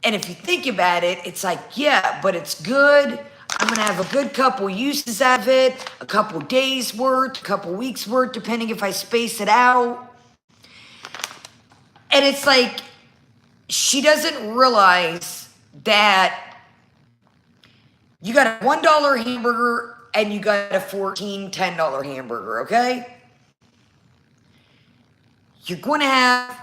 And if you think about it, it's like, yeah, but it's good. I'm going to have a good couple uses of it, a couple days worth, a couple weeks worth, depending if I space it out. And it's like, she doesn't realize that you got a $1 hamburger and you got a $10 hamburger, okay? You're going to have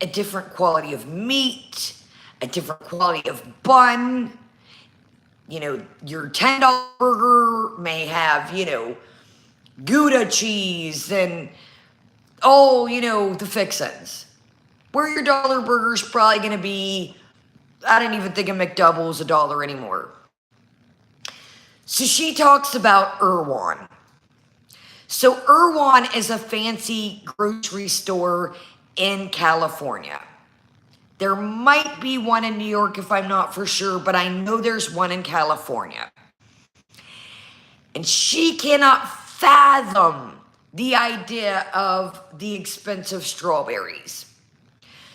a different quality of meat, a different quality of bun. You know, your $10 burger may have, you know, Gouda cheese and, oh, you know, the fixins. Where your dollar burger's probably going to be, I don't even think a McDouble's $1 anymore. So she talks about Erewhon. So Erewhon is a fancy grocery store in California. There might be one in New York if I'm not for sure, but I know there's one in California. And she cannot fathom the idea of the expensive strawberries.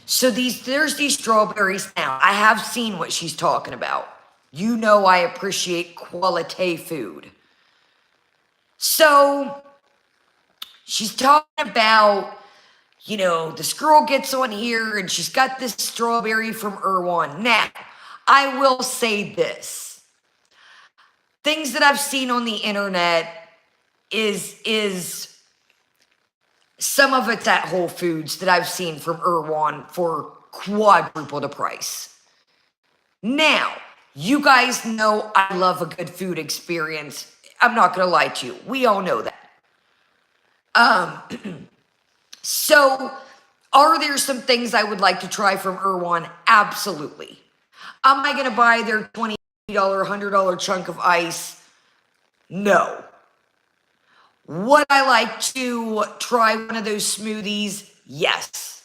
So there's these strawberries now. I have seen what she's talking about. You know I appreciate quality food. So she's talking about, you know, this girl gets on here and she's got this strawberry from Erewhon. Now, I will say this. things that I've seen on the internet is some of it's at Whole Foods that I've seen from Erewhon for quadruple the price. Now, you guys know I love a good food experience. I'm not going to lie to you. We all know that. So, are there some things I would like to try from Erewhon? Absolutely. Am I going to buy their $20, $100 chunk of ice? No. Would I like to try one of those smoothies? Yes.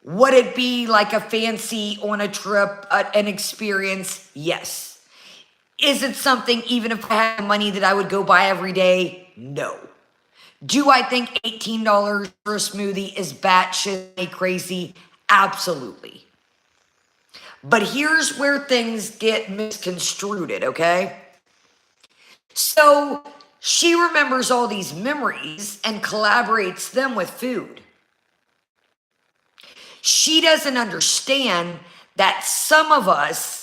Would it be like a fancy on a trip, an experience? Yes. Is it something, even if I had money, that I would go buy every day? No. Do I think $18 for a smoothie is batshit crazy? Absolutely. But here's where things get misconstrued, okay? So she remembers all these memories and collaborates them with food. She doesn't understand that some of us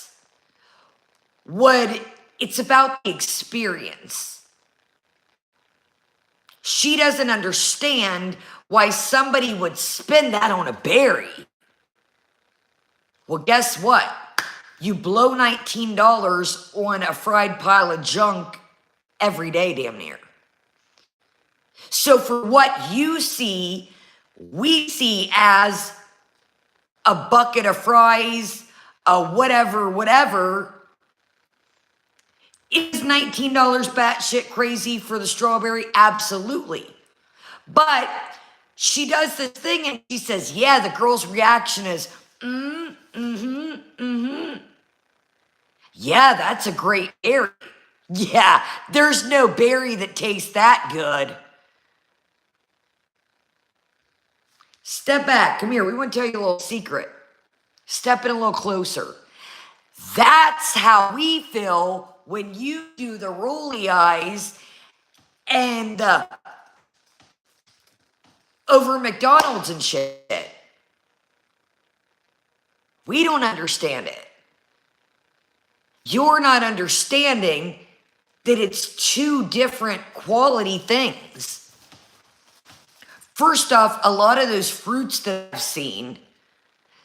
it's about the experience. She doesn't understand why somebody would spend that on a berry. Well, guess what? You blow $19 on a fried pile of junk every day, damn near. So for what you see, we see as a bucket of fries, a whatever. Is $19 batshit crazy for the strawberry? Absolutely. But she does this thing and she says, yeah, the girl's reaction is, yeah, that's a great berry. Yeah, there's no berry that tastes that good. Step back. Come here. We want to tell you a little secret. Step in a little closer. That's how we feel when you do the rolly eyes and over McDonald's and shit. We don't understand it. You're not understanding that it's two different quality things. First off, a lot of those fruits that I've seen,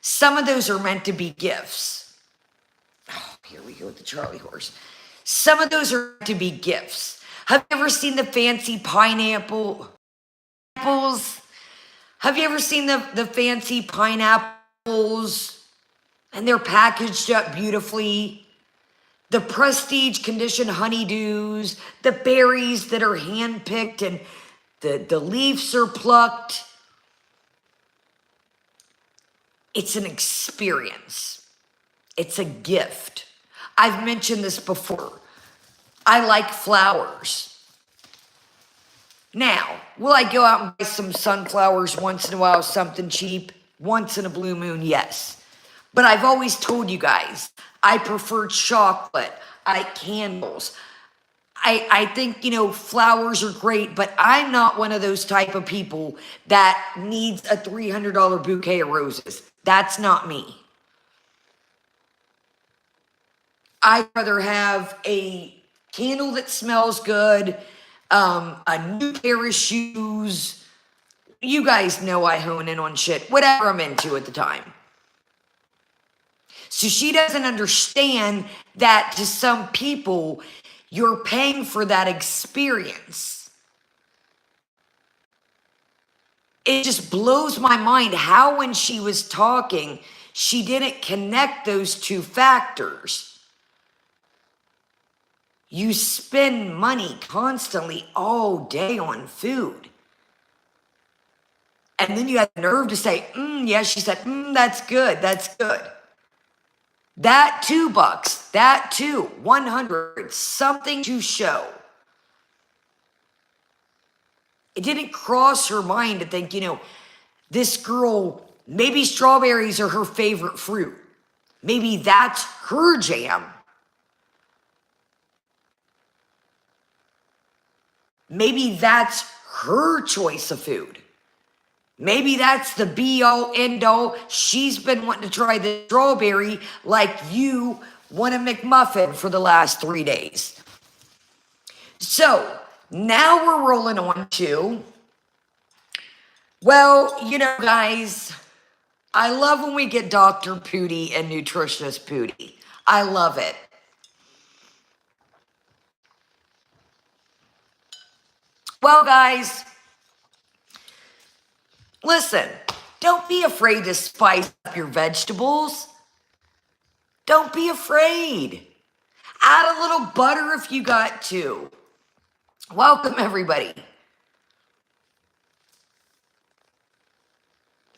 some of those are meant to be gifts. Oh, here we go with the Charlie horse. Some of those are to be gifts. Have you ever seen the fancy pineapples? Have you ever seen the fancy pineapples? And they're packaged up beautifully. The prestige conditioned honeydews, the berries that are handpicked and the leaves are plucked. It's an experience. It's a gift. I've mentioned this before. I like flowers. Now, will I go out and buy some sunflowers once in a while, something cheap? Once in a blue moon, yes. But I've always told you guys, I prefer chocolate. I like candles. I think, flowers are great, but I'm not one of those type of people that needs a $300 bouquet of roses. That's not me. I'd rather have a candle that smells good, a new pair of shoes. You guys know I hone in on shit, whatever I'm into at the time. So she doesn't understand that to some people, you're paying for that experience. It just blows my mind how when she was talking, she didn't connect those two factors. You spend money constantly all day on food. And then you have the nerve to say, yeah, she said, that's good, that's good. That $2, that too, 100, something to show. It didn't cross her mind to think, this girl, maybe strawberries are her favorite fruit. Maybe that's her jam. Maybe that's her choice of food. Maybe that's the be-all, end-all. She's been wanting to try the strawberry like you want a McMuffin for the last 3 days. So now we're rolling on to, well, you know, guys, I love when we get Dr. Foodie and Nutritionist Foodie. I love it. Well, guys, listen, don't be afraid to spice up your vegetables. Don't be afraid. Add a little butter if you got to. Welcome, everybody.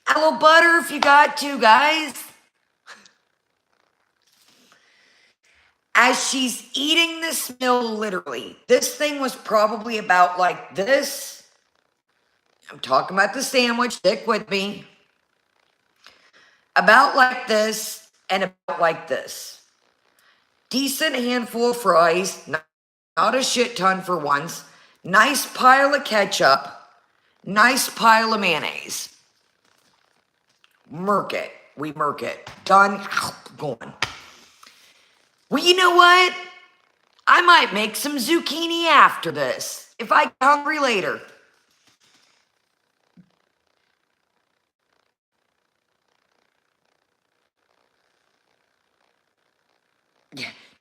Add a little butter if you got to, guys. As she's eating this meal, literally, this thing was probably about like this. I'm talking about the sandwich, stick with me. About like this and about like this. Decent handful of fries, not a shit ton for once. Nice pile of ketchup, nice pile of mayonnaise. Murk it. We murk it. Done. Going. Well, you know what? I might make some zucchini after this if I get hungry later.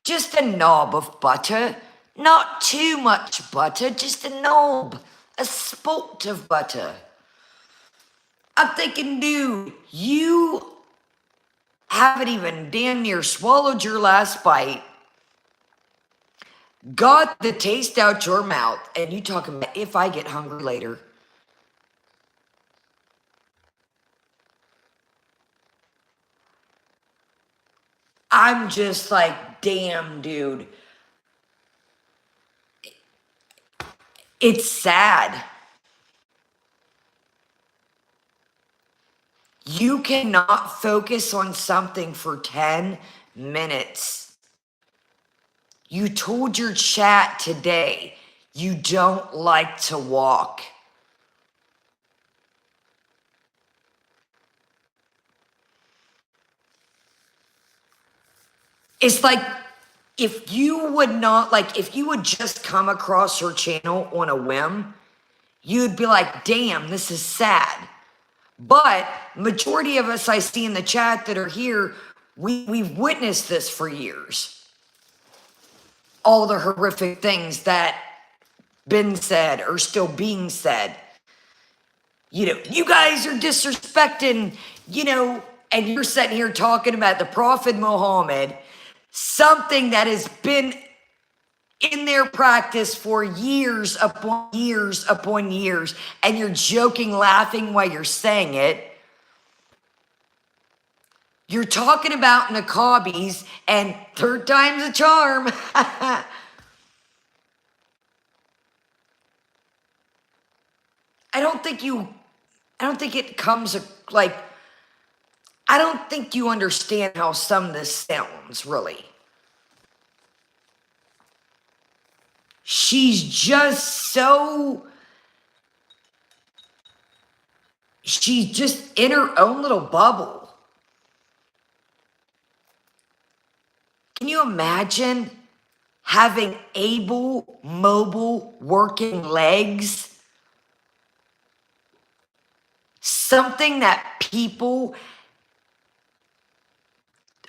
Just a knob of butter. Not too much butter, just a knob. A spot of butter. I'm thinking, dude, you haven't even damn near swallowed your last bite. Got the taste out your mouth, and you talking about if I get hungry later. I'm just like, damn, dude. It's sad. You cannot focus on something for 10 minutes. You told your chat today you don't like to walk. It's like if you would not, like, if you would just come across her channel on a whim, you'd be like, damn, this is sad. But majority of us I see in the chat that are here, we've witnessed this for years. All the horrific things that been said or still being said. You know, you guys are disrespecting, you know, and you're sitting here talking about the Prophet Muhammad, something that has been in their practice for years upon years upon years, and you're joking, laughing while you're saying it. You're talking about niqabis, and third time's a charm. I don't think it comes like, I don't think you understand how some of this sounds, really. She's just in her own little bubble. Can you imagine having able, mobile, working legs? Something that people,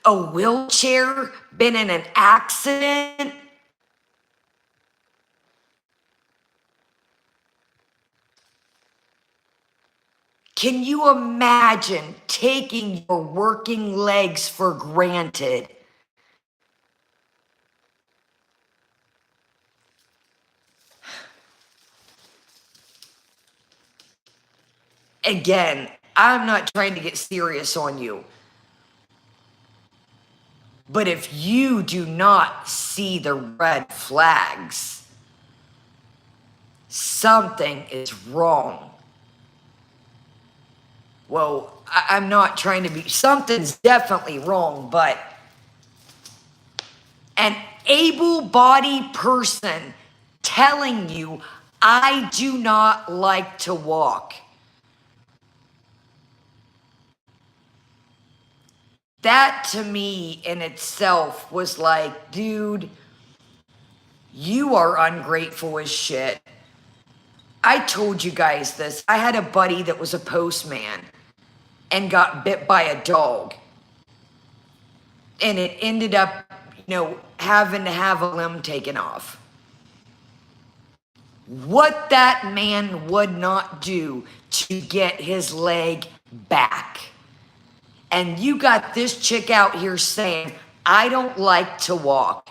a wheelchair, been in an accident. Can you imagine taking your working legs for granted? Again, I'm not trying to get serious on you. But if you do not see the red flags, something is wrong. Well, I'm not trying to be, something's definitely wrong, but an able-bodied person telling you, I do not like to walk. That to me in itself was like, dude, You are ungrateful as shit. I told you guys this. I had a buddy that was a postman and got bit by a dog. And it ended up, having to have a limb taken off. What that man would not do to get his leg back. And you got this chick out here saying, I don't like to walk.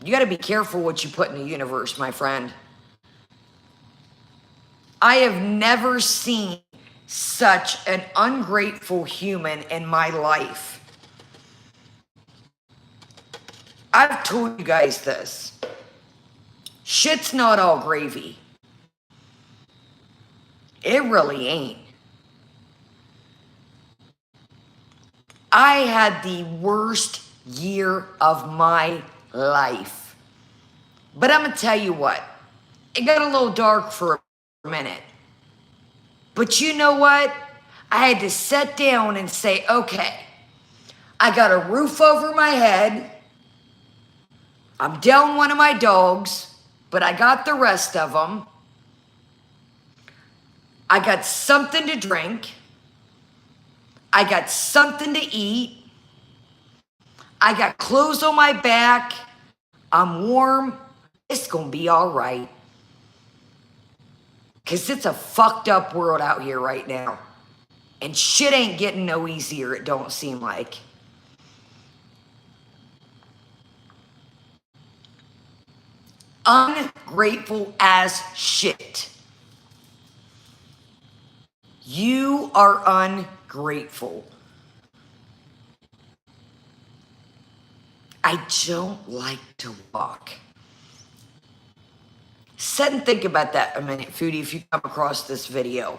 You got to be careful what you put in the universe, my friend. I have never seen such an ungrateful human in my life. I've told you guys this. Shit's not all gravy. It really ain't. I had the worst year of my life. But I'm going to tell you what. It got a little dark for a minute. But you know what? I had to sit down and say, okay, I got a roof over my head. I'm down one of my dogs, but I got the rest of them. I got something to drink. I got something to eat. I got clothes on my back. I'm warm. It's going to be all right. Because it's a fucked up world out here right now. And shit ain't getting no easier, it don't seem like. Ungrateful as shit. You are ungrateful. I don't like to walk. Sit and think about that a minute, Foodie, if you come across this video.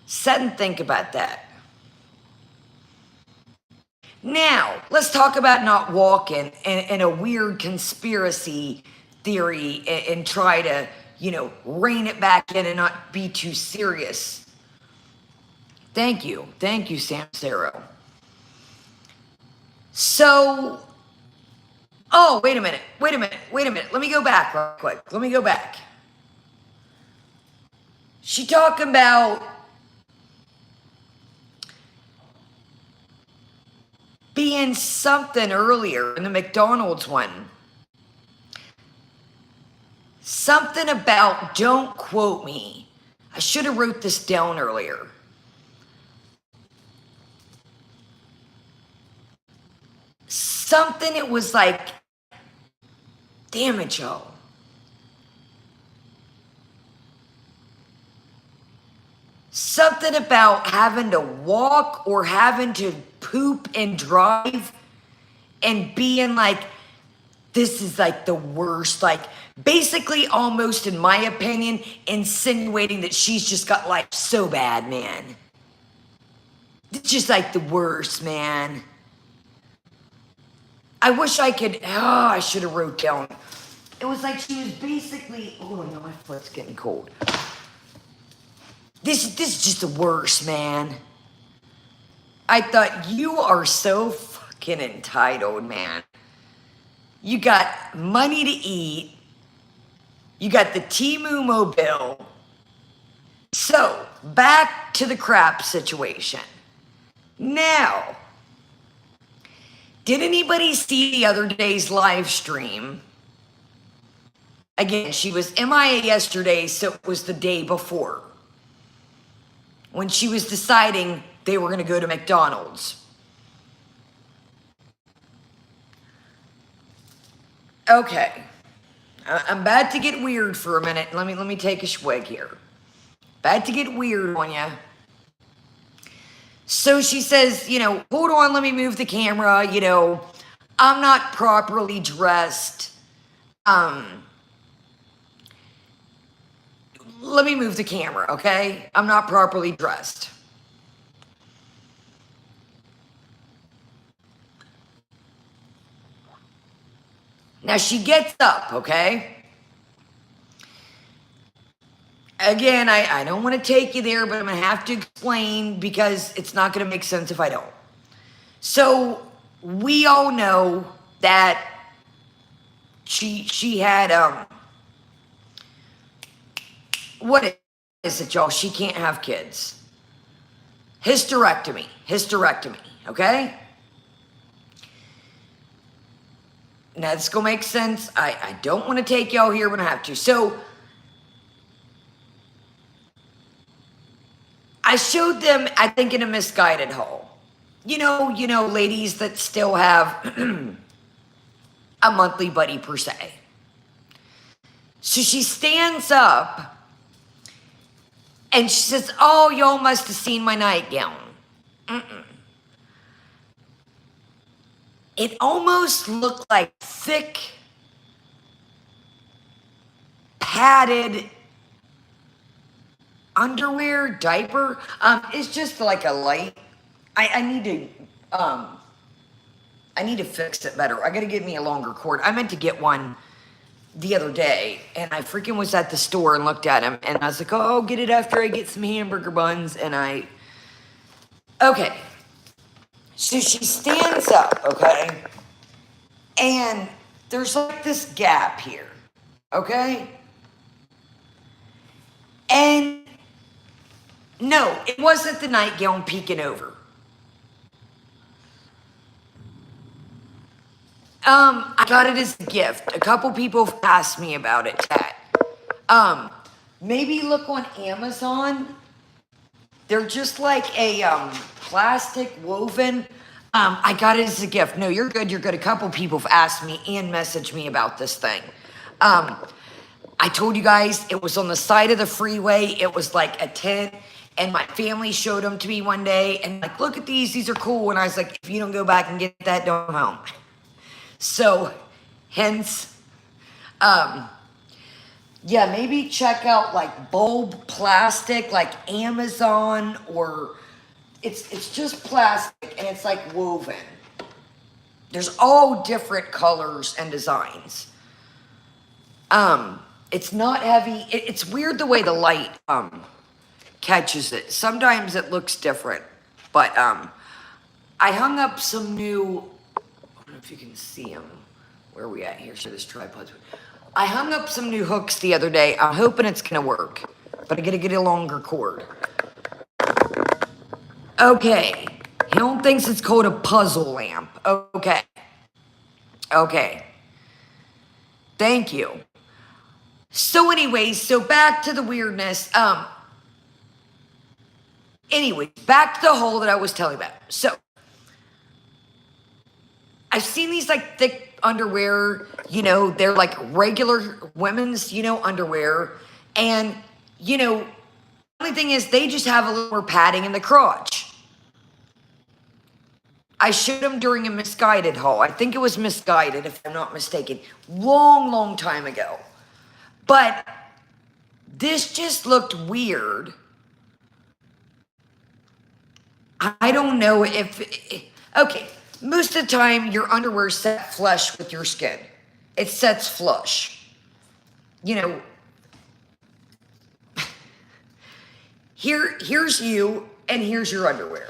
Sit and think about that. Now, let's talk about not walking and a weird conspiracy theory and try to, rein it back in and not be too serious. Thank you. Thank you, Sam Saro. So, wait a minute. Let me go back real quick. She talking about being something earlier in the McDonald's one. Something about, don't quote me. I should have wrote this down earlier. Something, it was like, damn it, y'all. Something about having to walk or having to poop and drive and being like, this is like the worst. Like, basically, almost, in my opinion, insinuating that she's just got life so bad, man. It's just like the worst, man. I wish I could, I should have wrote down. It was like she was basically, oh no, my foot's getting cold. This is just the worst, man. I thought, you are so fucking entitled, man. You got money to eat. You got the Temu Mobile. So, back to the crap situation. Now, did anybody see the other day's live stream? Again, she was MIA yesterday, so it was the day before, when she was deciding they were going to go to McDonald's. Okay. I'm about to get weird for a minute. Let me take a swig here. About to get weird on you. So she says, hold on, let me move the camera. I'm not properly dressed. Let me move the camera, okay? I'm not properly dressed. Now she gets up, okay? Again, I don't want to take you there, but I'm going to have to explain because it's not going to make sense if I don't. So we all know that she had what is it, y'all? She can't have kids. Hysterectomy, okay? Now this gonna make sense. I don't want to take y'all here, but I have to. So I showed them, I think, in a misguided haul. You know, ladies that still have a monthly buddy per se. So she stands up and she says, "Oh, y'all must have seen my nightgown." It almost looked like thick, padded underwear, diaper. It's just like a light. I need to fix it better. I gotta get me a longer cord. I meant to get one the other day, and I freaking was at the store and looked at him, and I was like, "Oh, I'll get it after I get some hamburger buns." And okay. So she stands up, okay? And there's like this gap here, okay? And no, it wasn't the nightgown peeking over. I got it as a gift. A couple people have asked me about it, chat. Maybe look on Amazon. They're just like a plastic woven. I got it as a gift. No, you're good. A couple people have asked me and messaged me about this thing. I told you guys it was on the side of the freeway. It was like a tent, and my family showed them to me one day, and like, "Look at these. These are cool." And I was like, "If you don't go back and get that, don't come home." So, hence, yeah, maybe check out like bulb plastic, like Amazon, or it's just plastic and it's like woven. There's all different colors and designs. It's not heavy. It's weird the way the light catches it. Sometimes it looks different, but I hung up some new. I don't know if you can see them. Where are we at here? So this tripod's. I hung up some new hooks the other day. I'm hoping it's gonna work, but I gotta get a longer cord. Okay, Hill thinks it's called a puzzle lamp. Okay. Thank you. So anyways, so back to the weirdness. Anyways, back to the hole that I was telling about. So I've seen these like thick underwear, they're like regular women's, underwear. And, the only thing is they just have a little more padding in the crotch. I showed them during a misguided haul. I think it was misguided, if I'm not mistaken. Long time ago. But this just looked weird. I don't know if... Okay, most of the time, your underwear is set flush with your skin. It sets flush. Here's you, and here's your underwear.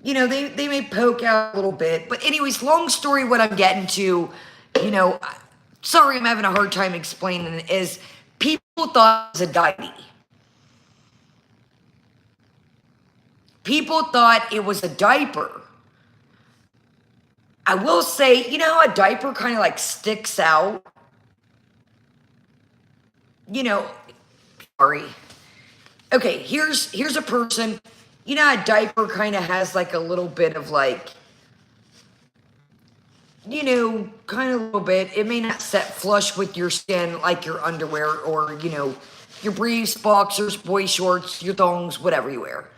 They may poke out a little bit. But anyways, long story what I'm getting to, sorry I'm having a hard time explaining it, is people thought it was a diaper. People thought it was a diaper. I will say, how a diaper kind of like sticks out? Sorry. Okay, here's a person. A diaper kind of has like a little bit of like, kind of a little bit. It may not set flush with your skin like your underwear or, your briefs, boxers, boy shorts, your thongs, whatever you wear.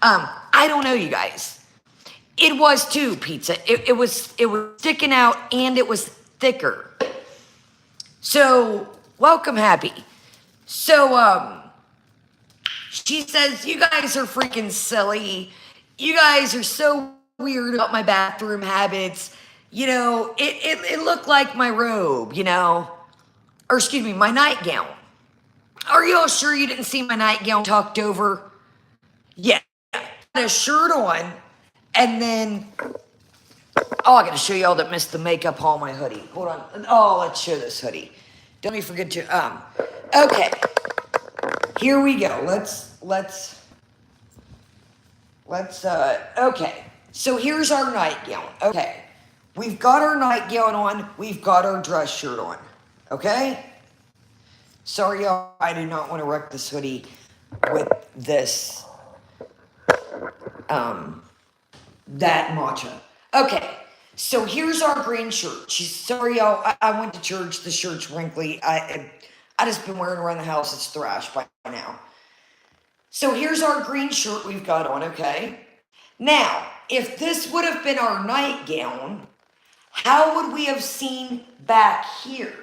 I don't know, you guys. It was too, pizza. It was sticking out and it was thicker. So, welcome, Happy. So, she says, "You guys are freaking silly. You guys are so weird about my bathroom habits. It looked like my robe, or excuse me, my nightgown. Are you all sure you didn't see my nightgown tucked over? Yeah, I had a shirt on, and then Oh, I gotta show y'all that missed the makeup haul on my hoodie. Hold on. Oh, let's show this hoodie. Don't me forget to, okay. Here we go. Okay. So here's our nightgown. Okay. We've got our nightgown on. We've got our dress shirt on. Okay? Sorry, y'all. I do not want to wreck this hoodie with this, that matcha. Okay. So here's our green shirt. Sorry, y'all. I went to church. The shirt's wrinkly. I just been wearing around the house. It's thrashed by now. So here's our green shirt we've got on, okay? Now, if this would have been our nightgown, how would we have seen back here?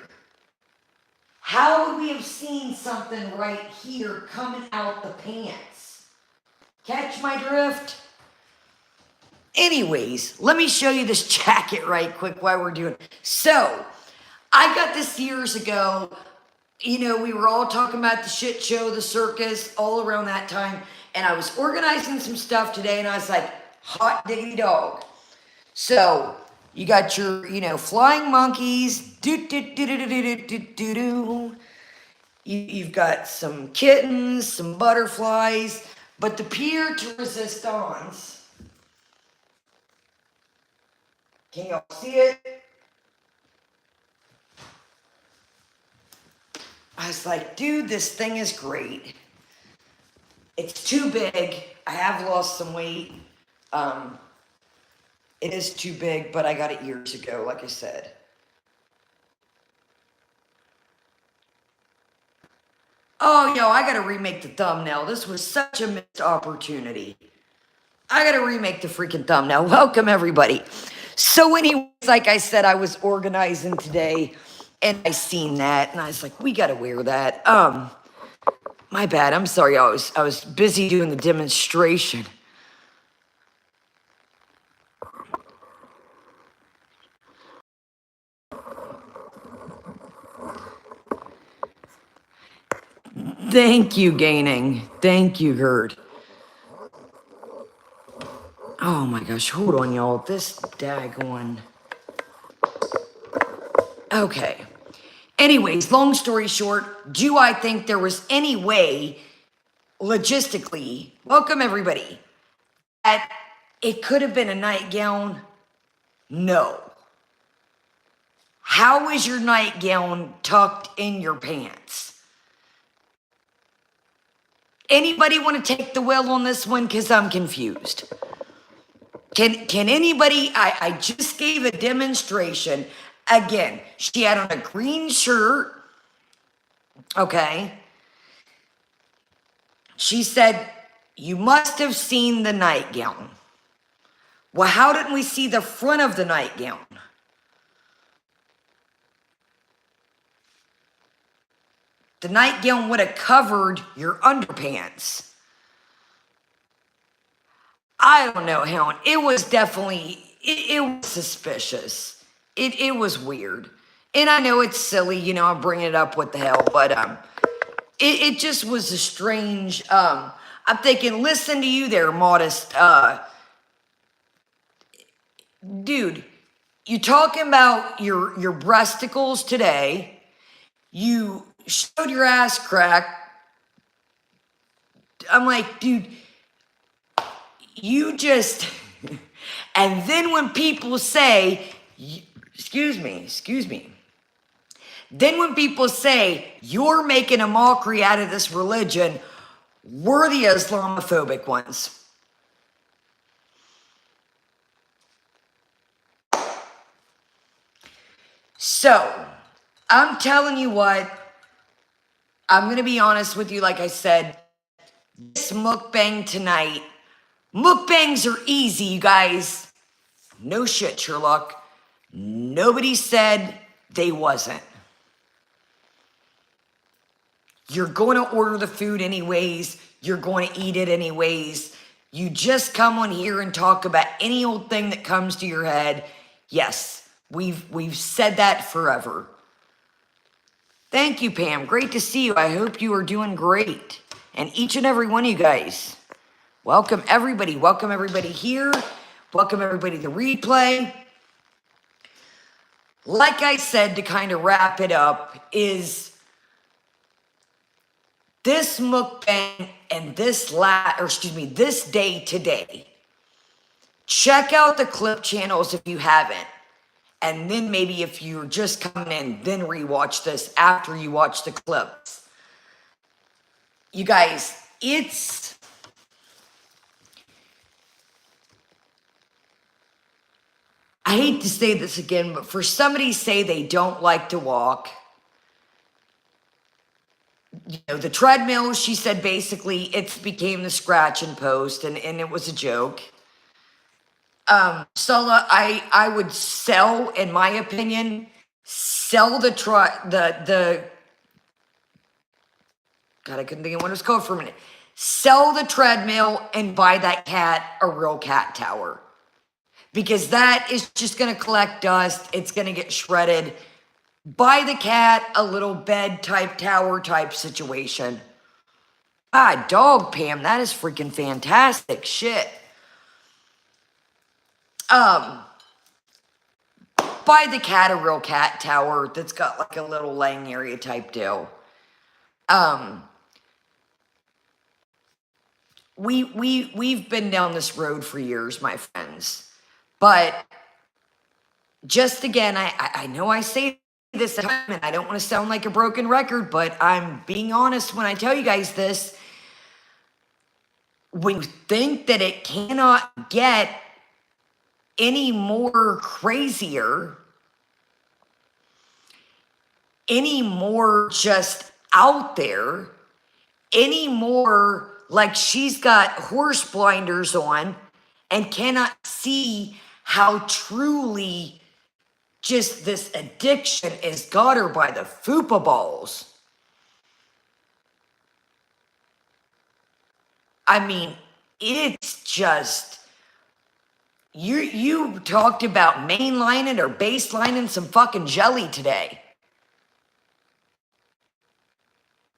How would we have seen something right here coming out the pants? Catch my drift? Anyways, let me show you this jacket right quick while we're doing it. So, I got this years ago. You know, we were all talking about the shit show, the circus, all around that time. And I was organizing some stuff today, and I was like, hot diggity dog. So, you got your, flying monkeys. You've got some kittens, some butterflies. But the pier to resistance. Can y'all see it? I was like, dude, this thing is great. It's too big. I have lost some weight. It is too big, but I got it years ago, like I said. Oh, I got to remake the thumbnail. This was such a missed opportunity. I got to remake the freaking thumbnail. Welcome, everybody. So anyways, like I said, I was organizing today, and I seen that, and I was like, we got to wear that. My bad. I'm sorry. I was busy doing the demonstration. Thank you, Gaining. Thank you, Gerd. Oh my gosh, hold on, y'all. This daggone. Okay. Anyways, long story short, do I think there was any way, logistically, welcome everybody, that it could have been a nightgown? No. How is your nightgown tucked in your pants? Anybody want to take the wheel on this one? Because I'm confused. Can anybody, I just gave a demonstration. Again, she had on a green shirt. Okay. She said, you must have seen the nightgown. Well, how didn't we see the front of the nightgown? The nightgown would have covered your underpants. I don't know, Helen. It was definitely, it was suspicious. It was weird. And I know it's silly, I'm bringing it up, what the hell, but it just was a strange, I'm thinking, listen to you there, modest, dude, you talking about your breasticles today, you showed your ass crack. I'm like, dude, you just, and then when people say, excuse me. Then when people say, you're making a mockery out of this religion, we're the Islamophobic ones. So, I'm telling you what, I'm going to be honest with you, like I said, this mukbang tonight, mukbangs are easy, you guys. No shit, Sherlock. Nobody said they wasn't. You're going to order the food anyways. You're going to eat it anyways. You just come on here and talk about any old thing that comes to your head. Yes, we've said that forever. Thank you, Pam. Great to see you. I hope you are doing great. And each and every one of you guys. Welcome everybody. Welcome everybody here. Welcome everybody to the replay. like I said, to kind of wrap it up, is this mukbang and this this day today. Check out the clip channels if you haven't. And then maybe if you're just coming in, then rewatch this after you watch the clips. You guys, I hate to say this again, but for somebody to say they don't like to walk, the treadmill, she said basically it became the scratch and post, and it was a joke. Sulla, I would sell, in my opinion, sell the God, I couldn't think of what it was called for a minute. Sell the treadmill and buy that cat a real cat tower. Because that is just going to collect dust. It's going to get shredded. Buy the cat a little bed type tower type situation. Ah, dog, Pam, that is freaking fantastic shit. Buy the cat a real cat tower that's got like a little laying area type deal. We've been down this road for years, my friends. But just again, I know I say this time, and I don't want to sound like a broken record, but I'm being honest when I tell you guys this. When you think that it cannot get any more crazier, any more just out there, any more like she's got horse blinders on and cannot see how truly just this addiction has got her by the fupa balls. I mean, it's just, you talked about mainlining or baselining some fucking jelly today.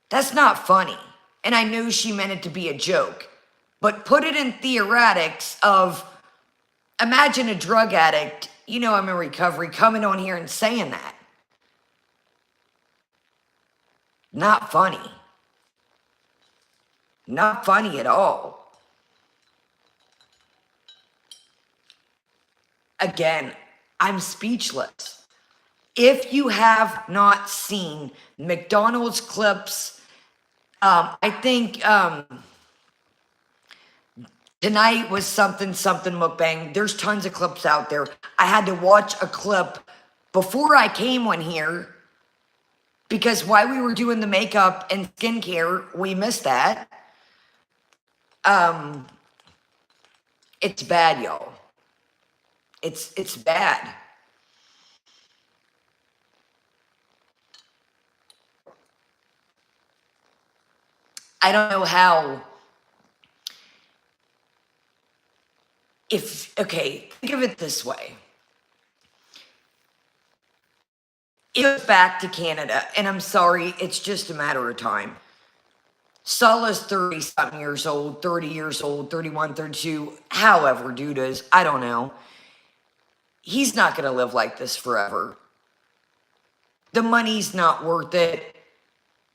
That's not funny. And I knew she meant it to be a joke. But put it in theoretics of, imagine a drug addict, I'm in recovery, coming on here and saying that. Not funny. Not funny at all. Again, I'm speechless. If you have not seen McDonald's clips, I think tonight was something mukbang. There's tons of clips out there. I had to watch a clip before I came on here because while we were doing the makeup and skincare, we missed that. It's bad, y'all. It's bad. I don't know how. Okay, think of it this way. It goes back to Canada, and I'm sorry, it's just a matter of time. Sulla's 30-something years old, 30 years old, 31, 32, however dude is, I don't know. He's not going to live like this forever. The money's not worth it.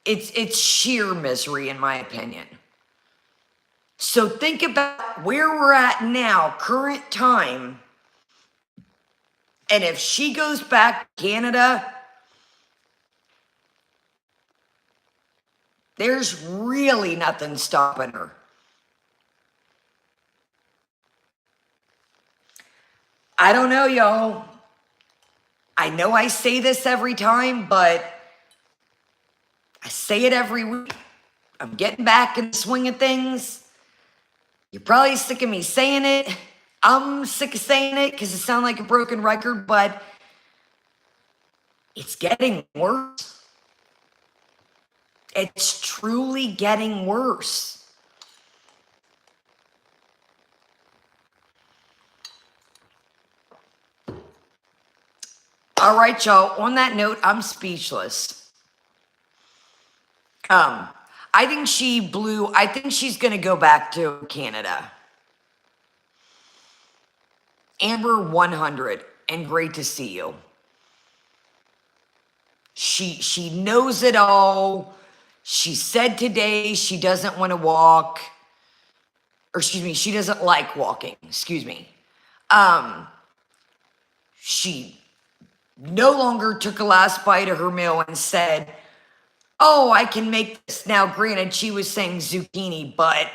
It's sheer misery, in my opinion. So think about where we're at now, current time. And if she goes back to Canada, there's really nothing stopping her. I don't know, y'all. I know I say this every time, but I say it every week. I'm getting back in the swing of things. You're probably sick of me saying it. I'm sick of saying it because it sounds like a broken record, but it's getting worse. It's truly getting worse. All right, y'all. On that note, I'm speechless. I think she's going to go back to Canada. Amber 100, and great to see you. She knows it all. She said today she doesn't want to walk, or excuse me, she doesn't like walking. Excuse me. She no longer took a last bite of her meal and said, "Oh, I can make this." Now, granted, she was saying zucchini, but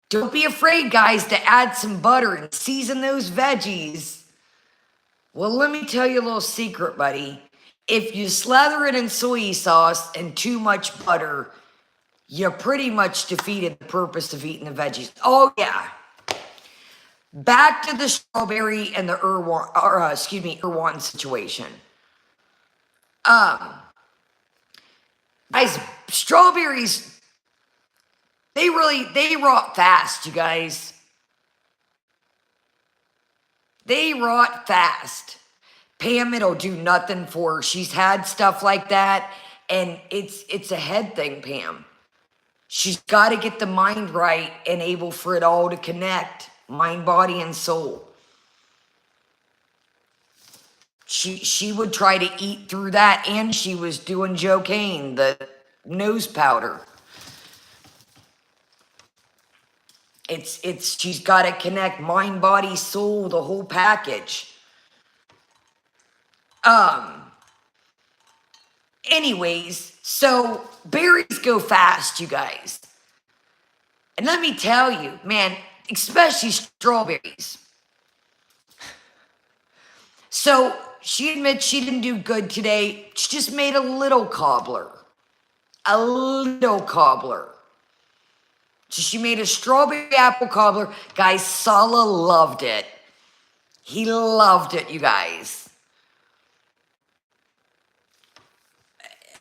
don't be afraid, guys, to add some butter and season those veggies. Well, let me tell you a little secret, buddy. If you slather it in soy sauce and too much butter, you pretty much defeated the purpose of eating the veggies. Oh, yeah. Back to the strawberry and the Erwan situation. Guys, strawberries, they rot fast, you guys. They rot fast. Pam, it'll do nothing for her. She's had stuff like that, and it's a head thing, Pam. She's got to get the mind right and able for it all to connect, mind, body, and soul. She would try to eat through that, and she was doing Jocaine, the nose powder. She's got to connect mind, body, soul, the whole package. Anyways, so berries go fast, you guys. And let me tell you, man, especially strawberries. So she admits she didn't do good today. She just made a little cobbler. A little cobbler. So she made a strawberry apple cobbler. Guys, Sala loved it. He loved it, you guys.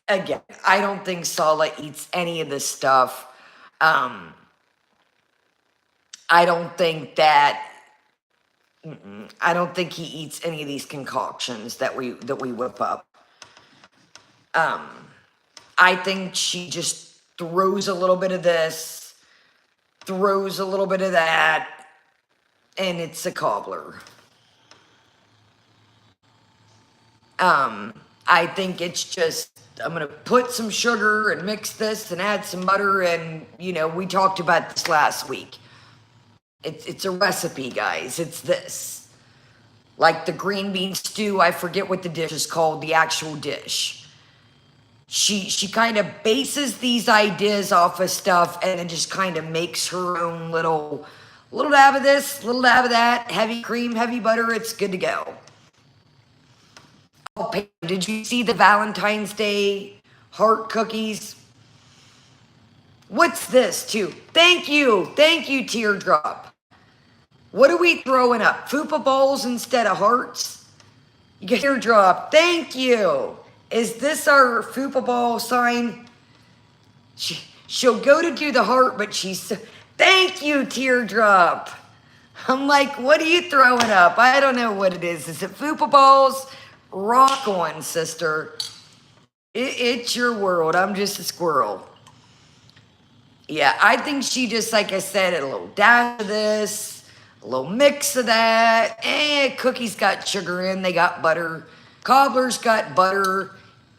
Again, I don't think Sala eats any of this stuff. I don't think that. I don't think he eats any of these concoctions that we whip up. I think she just throws a little bit of this, throws a little bit of that, and it's a cobbler. I think it's just, I'm going to put some sugar and mix this and add some butter, and, you know, we talked about this last week. It's a recipe, guys. It's this. Like the green bean stew, I forget what the dish is called, the actual dish. She kind of bases these ideas off of stuff and then just kind of makes her own little dab of this, little dab of that, heavy cream, heavy butter, it's good to go. Oh, Pam, did you see the Valentine's Day heart cookies? What's this, too? Thank you, Teardrop. What are we throwing up? Fupa balls instead of hearts? You get Teardrop, thank you. Is this our Fupa ball sign? She'll go to do the heart, but thank you, Teardrop. I'm like, what are you throwing up? I don't know what it is. Is it Fupa balls? Rock on, sister. It's your world. I'm just a squirrel. Yeah, I think she just, like I said, a little dash of this, a little mix of that. Cookies got sugar in, they got butter. Cobbler's got butter.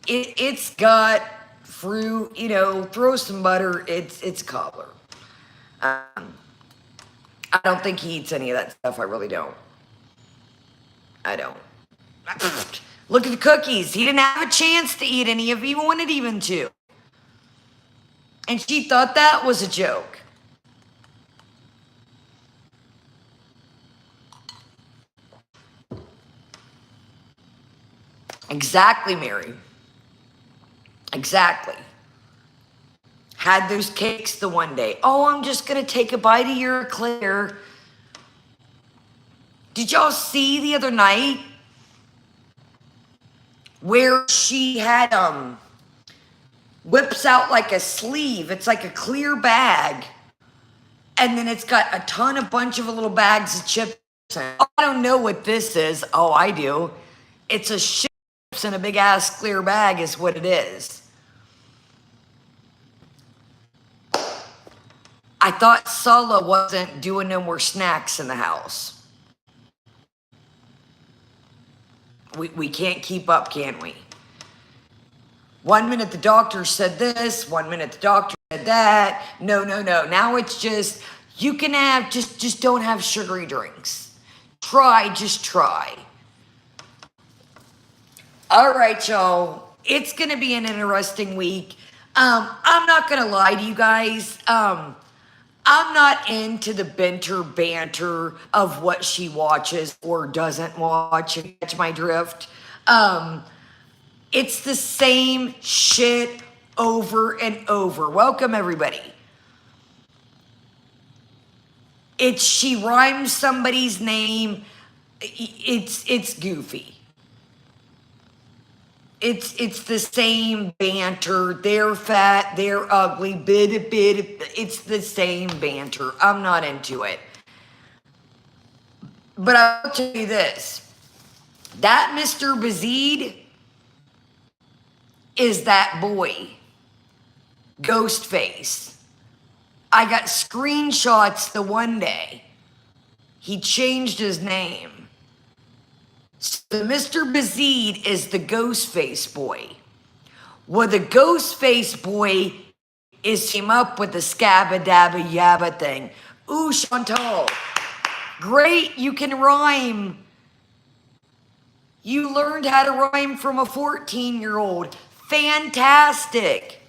It's got fruit, you know, throw some butter. It's cobbler. I don't think he eats any of that stuff. I really don't. I don't. Look at the cookies. He didn't have a chance to eat any if he wanted even to. And she thought that was a joke. Exactly, Mary. Exactly. Had those cakes the one day. Oh, I'm just going to take a bite of your eclair. Did y'all see the other night where she had whips out like a sleeve? It's like a clear bag, and then it's got a bunch of little bags of chips. Oh, I don't know what this is. Oh, I do. It's a chips in a big ass clear bag is what it is. I thought Sala wasn't doing no more snacks in the house. We can't keep up, can we? 1 minute the doctor said this, 1 minute the doctor said that. No. Now it's just, you can have, just don't have sugary drinks. Just try. All right, y'all. It's going to be an interesting week. I'm not going to lie to you guys. I'm not into the banter of what she watches or doesn't watch. You catch my drift? It's the same shit over and over. Welcome, everybody. She rhymes somebody's name. It's goofy. It's the same banter. They're fat, they're ugly, bit. It's the same banter. I'm not into it. But I'll tell you this. That Mr. Bazid is that boy. Ghostface. I got screenshots the one day. He changed his name. So Mr. Bazid is the Ghostface boy. Well, the Ghostface boy came up with the scabba dabba yabba thing. Ooh, Chantal. Great, you can rhyme. You learned how to rhyme from a 14-year-old. Fantastic.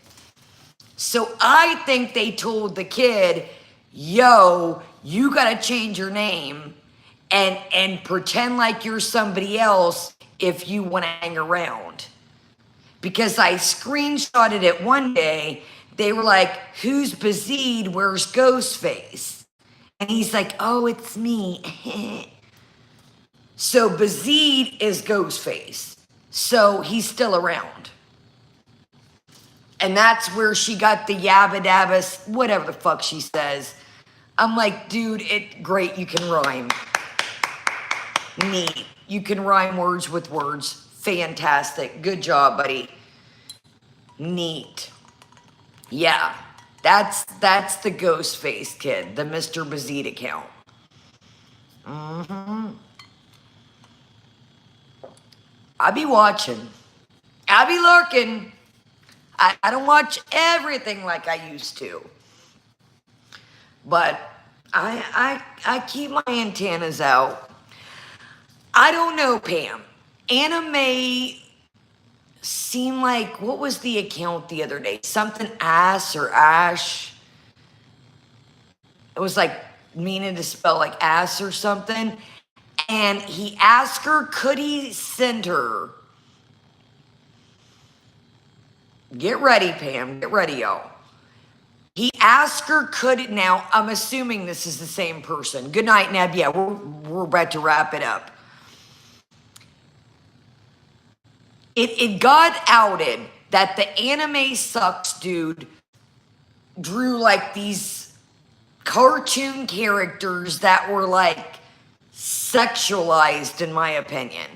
So I think they told the kid, yo, you got to change your name and pretend like you're somebody else if you want to hang around. Because I screenshotted it one day. They were like, who's Bazid? Where's Ghostface? And he's like, oh, it's me. So Bazid is Ghostface. So he's still around. And that's where she got the yabba dabba, whatever the fuck she says. I'm like, dude, great, you can rhyme. Neat. You can rhyme words with words. Fantastic. Good job, buddy. Neat. Yeah. That's the Ghostface kid, the Mr. Bazid account. I be watching. I be lurking. I don't watch everything like I used to. But I keep my antennas out. I don't know, Pam. Anime seemed like, what was the account the other day? Something ass or ash. It was like meaning to spell like ass or something. And he asked her, could he send her? Get ready, Pam. Get ready, y'all. He asked her, could it, now, I'm assuming this is the same person. Good night, Neb. Yeah, we're about to wrap it up. It got outed that the Anime Sucks dude drew like these cartoon characters that were like sexualized, in my opinion.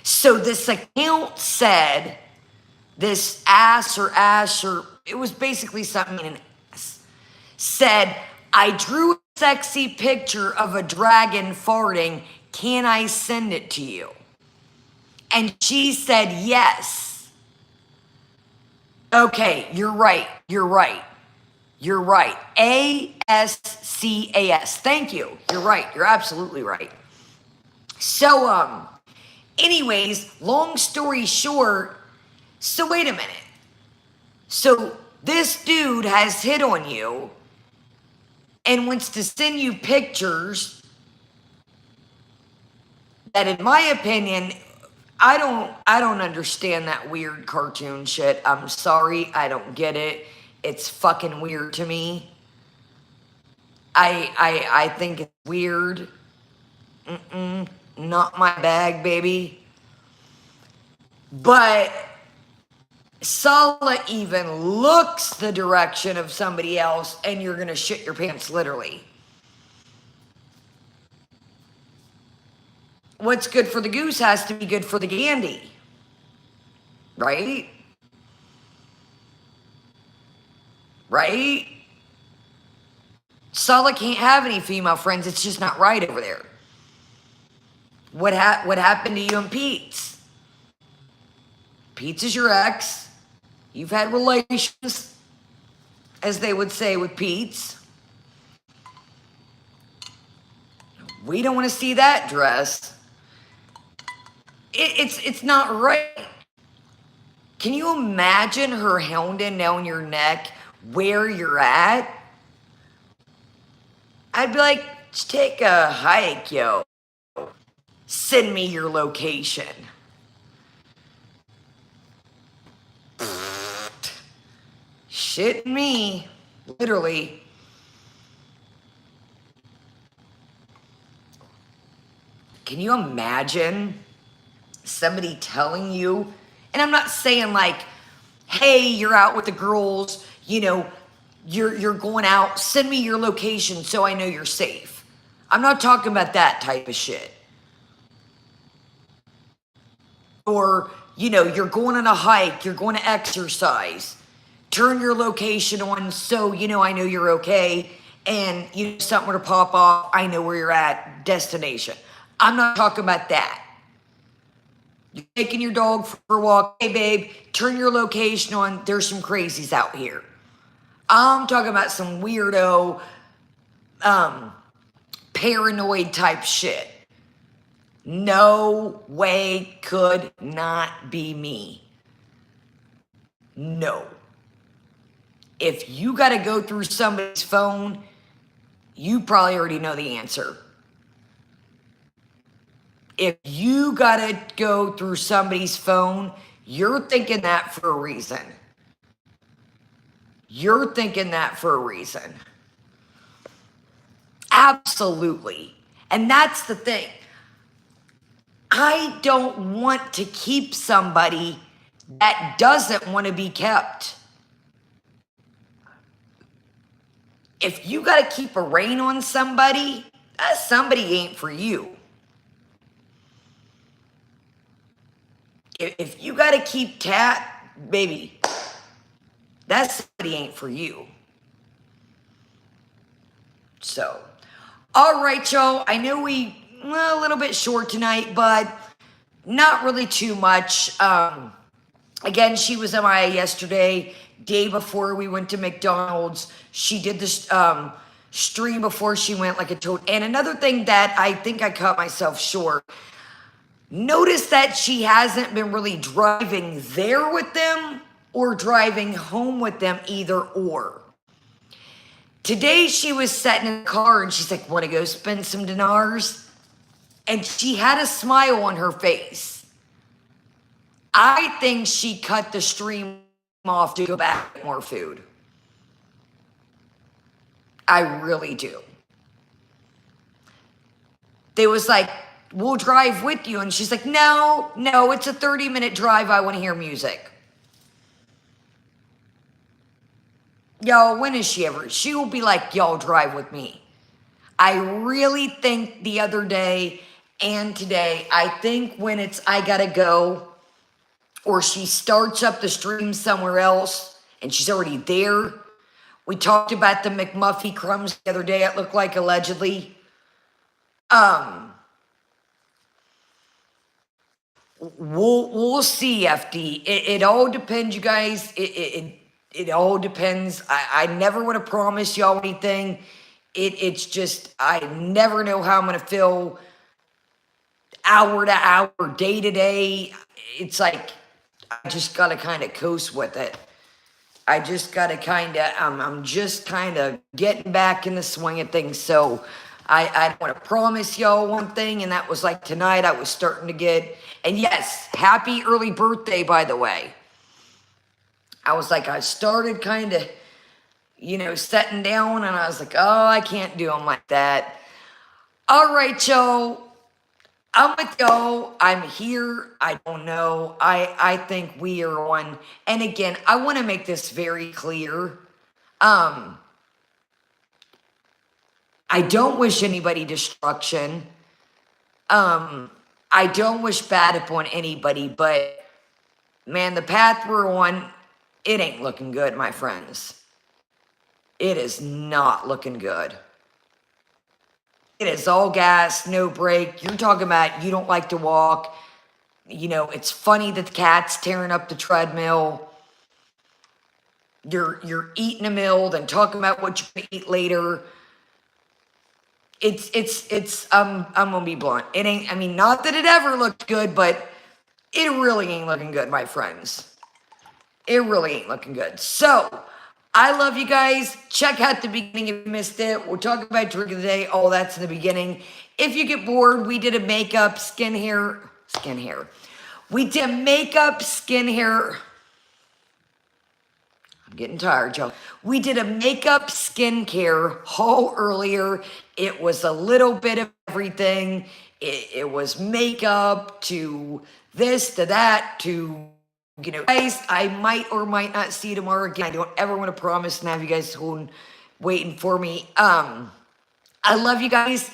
So this account said, this ass or it was basically something in an ass, said, I drew a sexy picture of a dragon farting. Can I send it to you? And she said, yes. Okay, you're right. ASCAS. Thank you. You're right. You're absolutely right. So, anyways, long story short, so wait a minute. So this dude has hit on you and wants to send you pictures that, in my opinion, I don't understand that weird cartoon shit. I'm sorry, I don't get it. It's fucking weird to me. I think it's weird. Not my bag, baby. But Sala even looks the direction of somebody else and you're gonna shit your pants, literally. What's good for the goose has to be good for the gander. Right? Right? Sala can't have any female friends. It's just not right over there. What happened to you and Pete's? Pete's is your ex. You've had relations, as they would say with Pete's. We don't want to see that dress. It's not right. Can you imagine her hounding down your neck where you're at? I'd be like, just take a hike, yo. Send me your location. Shit me, literally. Can you imagine somebody telling you, and I'm not saying like, hey, you're out with the girls, you know, you're going out, send me your location so I know you're safe. I'm not talking about that type of shit. Or, you know, you're going on a hike, you're going to exercise. Turn your location on so, you know, I know you're okay. And, you know, something were to pop off, I know where you're at, destination. I'm not talking about that. You're taking your dog for a walk. Hey, babe, turn your location on. There's some crazies out here. I'm talking about some weirdo, paranoid type shit. No way, could not be me. No. If you got to go through somebody's phone, you probably already know the answer. If you got to go through somebody's phone, you're thinking that for a reason. You're thinking that for a reason. Absolutely. And that's the thing. I don't want to keep somebody that doesn't want to be kept. If you got to keep a rein on somebody, that somebody ain't for you. If you got to keep baby, that somebody ain't for you. So, all right, y'all. I know we a little bit short tonight, but not really too much. Again, she was MIA yesterday, day before we went to McDonald's. She did this stream before she went like a toad. And another thing that I think I cut myself short. Notice that she hasn't been really driving there with them or driving home with them, either or. Today she was sitting in the car and she's like, want to go spend some dinars? And she had a smile on her face. I think she cut the stream off to go back and get more food. I really do. They was like, we'll drive with you. And she's like, no, it's a 30-minute drive. I want to hear music. Y'all, when is she ever? She will be like, y'all drive with me. I really think the other day and today, I think when it's I gotta go, or she starts up the stream somewhere else and she's already there. We talked about the McMuffin crumbs the other day, it looked like, allegedly. We'll see, FD. It all depends, you guys. It all depends. I never want to promise y'all anything. It's just, I never know how I'm going to feel hour to hour, day to day. It's like, I just got to kind of coast with it. I just got to kind of, I'm just kind of getting back in the swing of things. So I don't want to promise y'all one thing, and that was like tonight I was starting to get, and yes, happy early birthday, by the way. I was like, I started kind of, you know, setting down, and I was like, oh, I can't do them like that. All right, y'all. I'm with y'all. I'm here. I don't know. I think we are on. And again, I want to make this very clear. I don't wish anybody destruction. I don't wish bad upon anybody, but man, the path we're on, it ain't looking good, my friends. It is not looking good. It is all gas, no brake. You're talking about you don't like to walk. You know, it's funny that the cat's tearing up the treadmill. You're eating a meal, then talking about what you're gonna eat later. It's I'm gonna be blunt. It ain't, I mean, not that it ever looked good, but it really ain't looking good, my friends. It really ain't looking good. So, I love you guys. Check out the beginning if you missed it. We'll talk about drink of the day. All that's in the beginning. If you get bored, we did a makeup, skin, hair. We did a makeup, skin, hair. I'm getting tired, y'all. We did a makeup, skincare haul earlier. It was a little bit of everything. It was makeup to this, to that, to, you know, guys, I might or might not see you tomorrow again. I don't ever want to promise and have you guys waiting for me. I love you guys.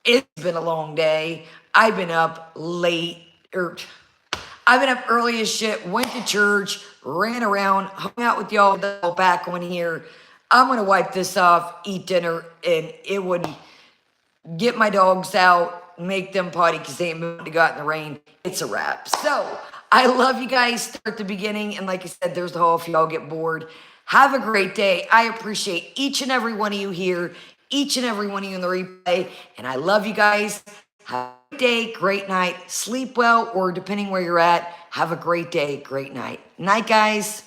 It's been a long day. I've been up late, I've been up early as shit, went to church, ran around, hung out with y'all back on here. I'm going to wipe this off, eat dinner, and it would get my dogs out, make them potty because they ain't moving to go out in the rain. It's a wrap. So I love you guys. Start at the beginning. And like I said, there's the whole if y'all get bored. Have a great day. I appreciate each and every one of you here, each and every one of you in the replay. And I love you guys. Have a great day, great night. Sleep well, or depending where you're at, have a great day, great night. Night, guys.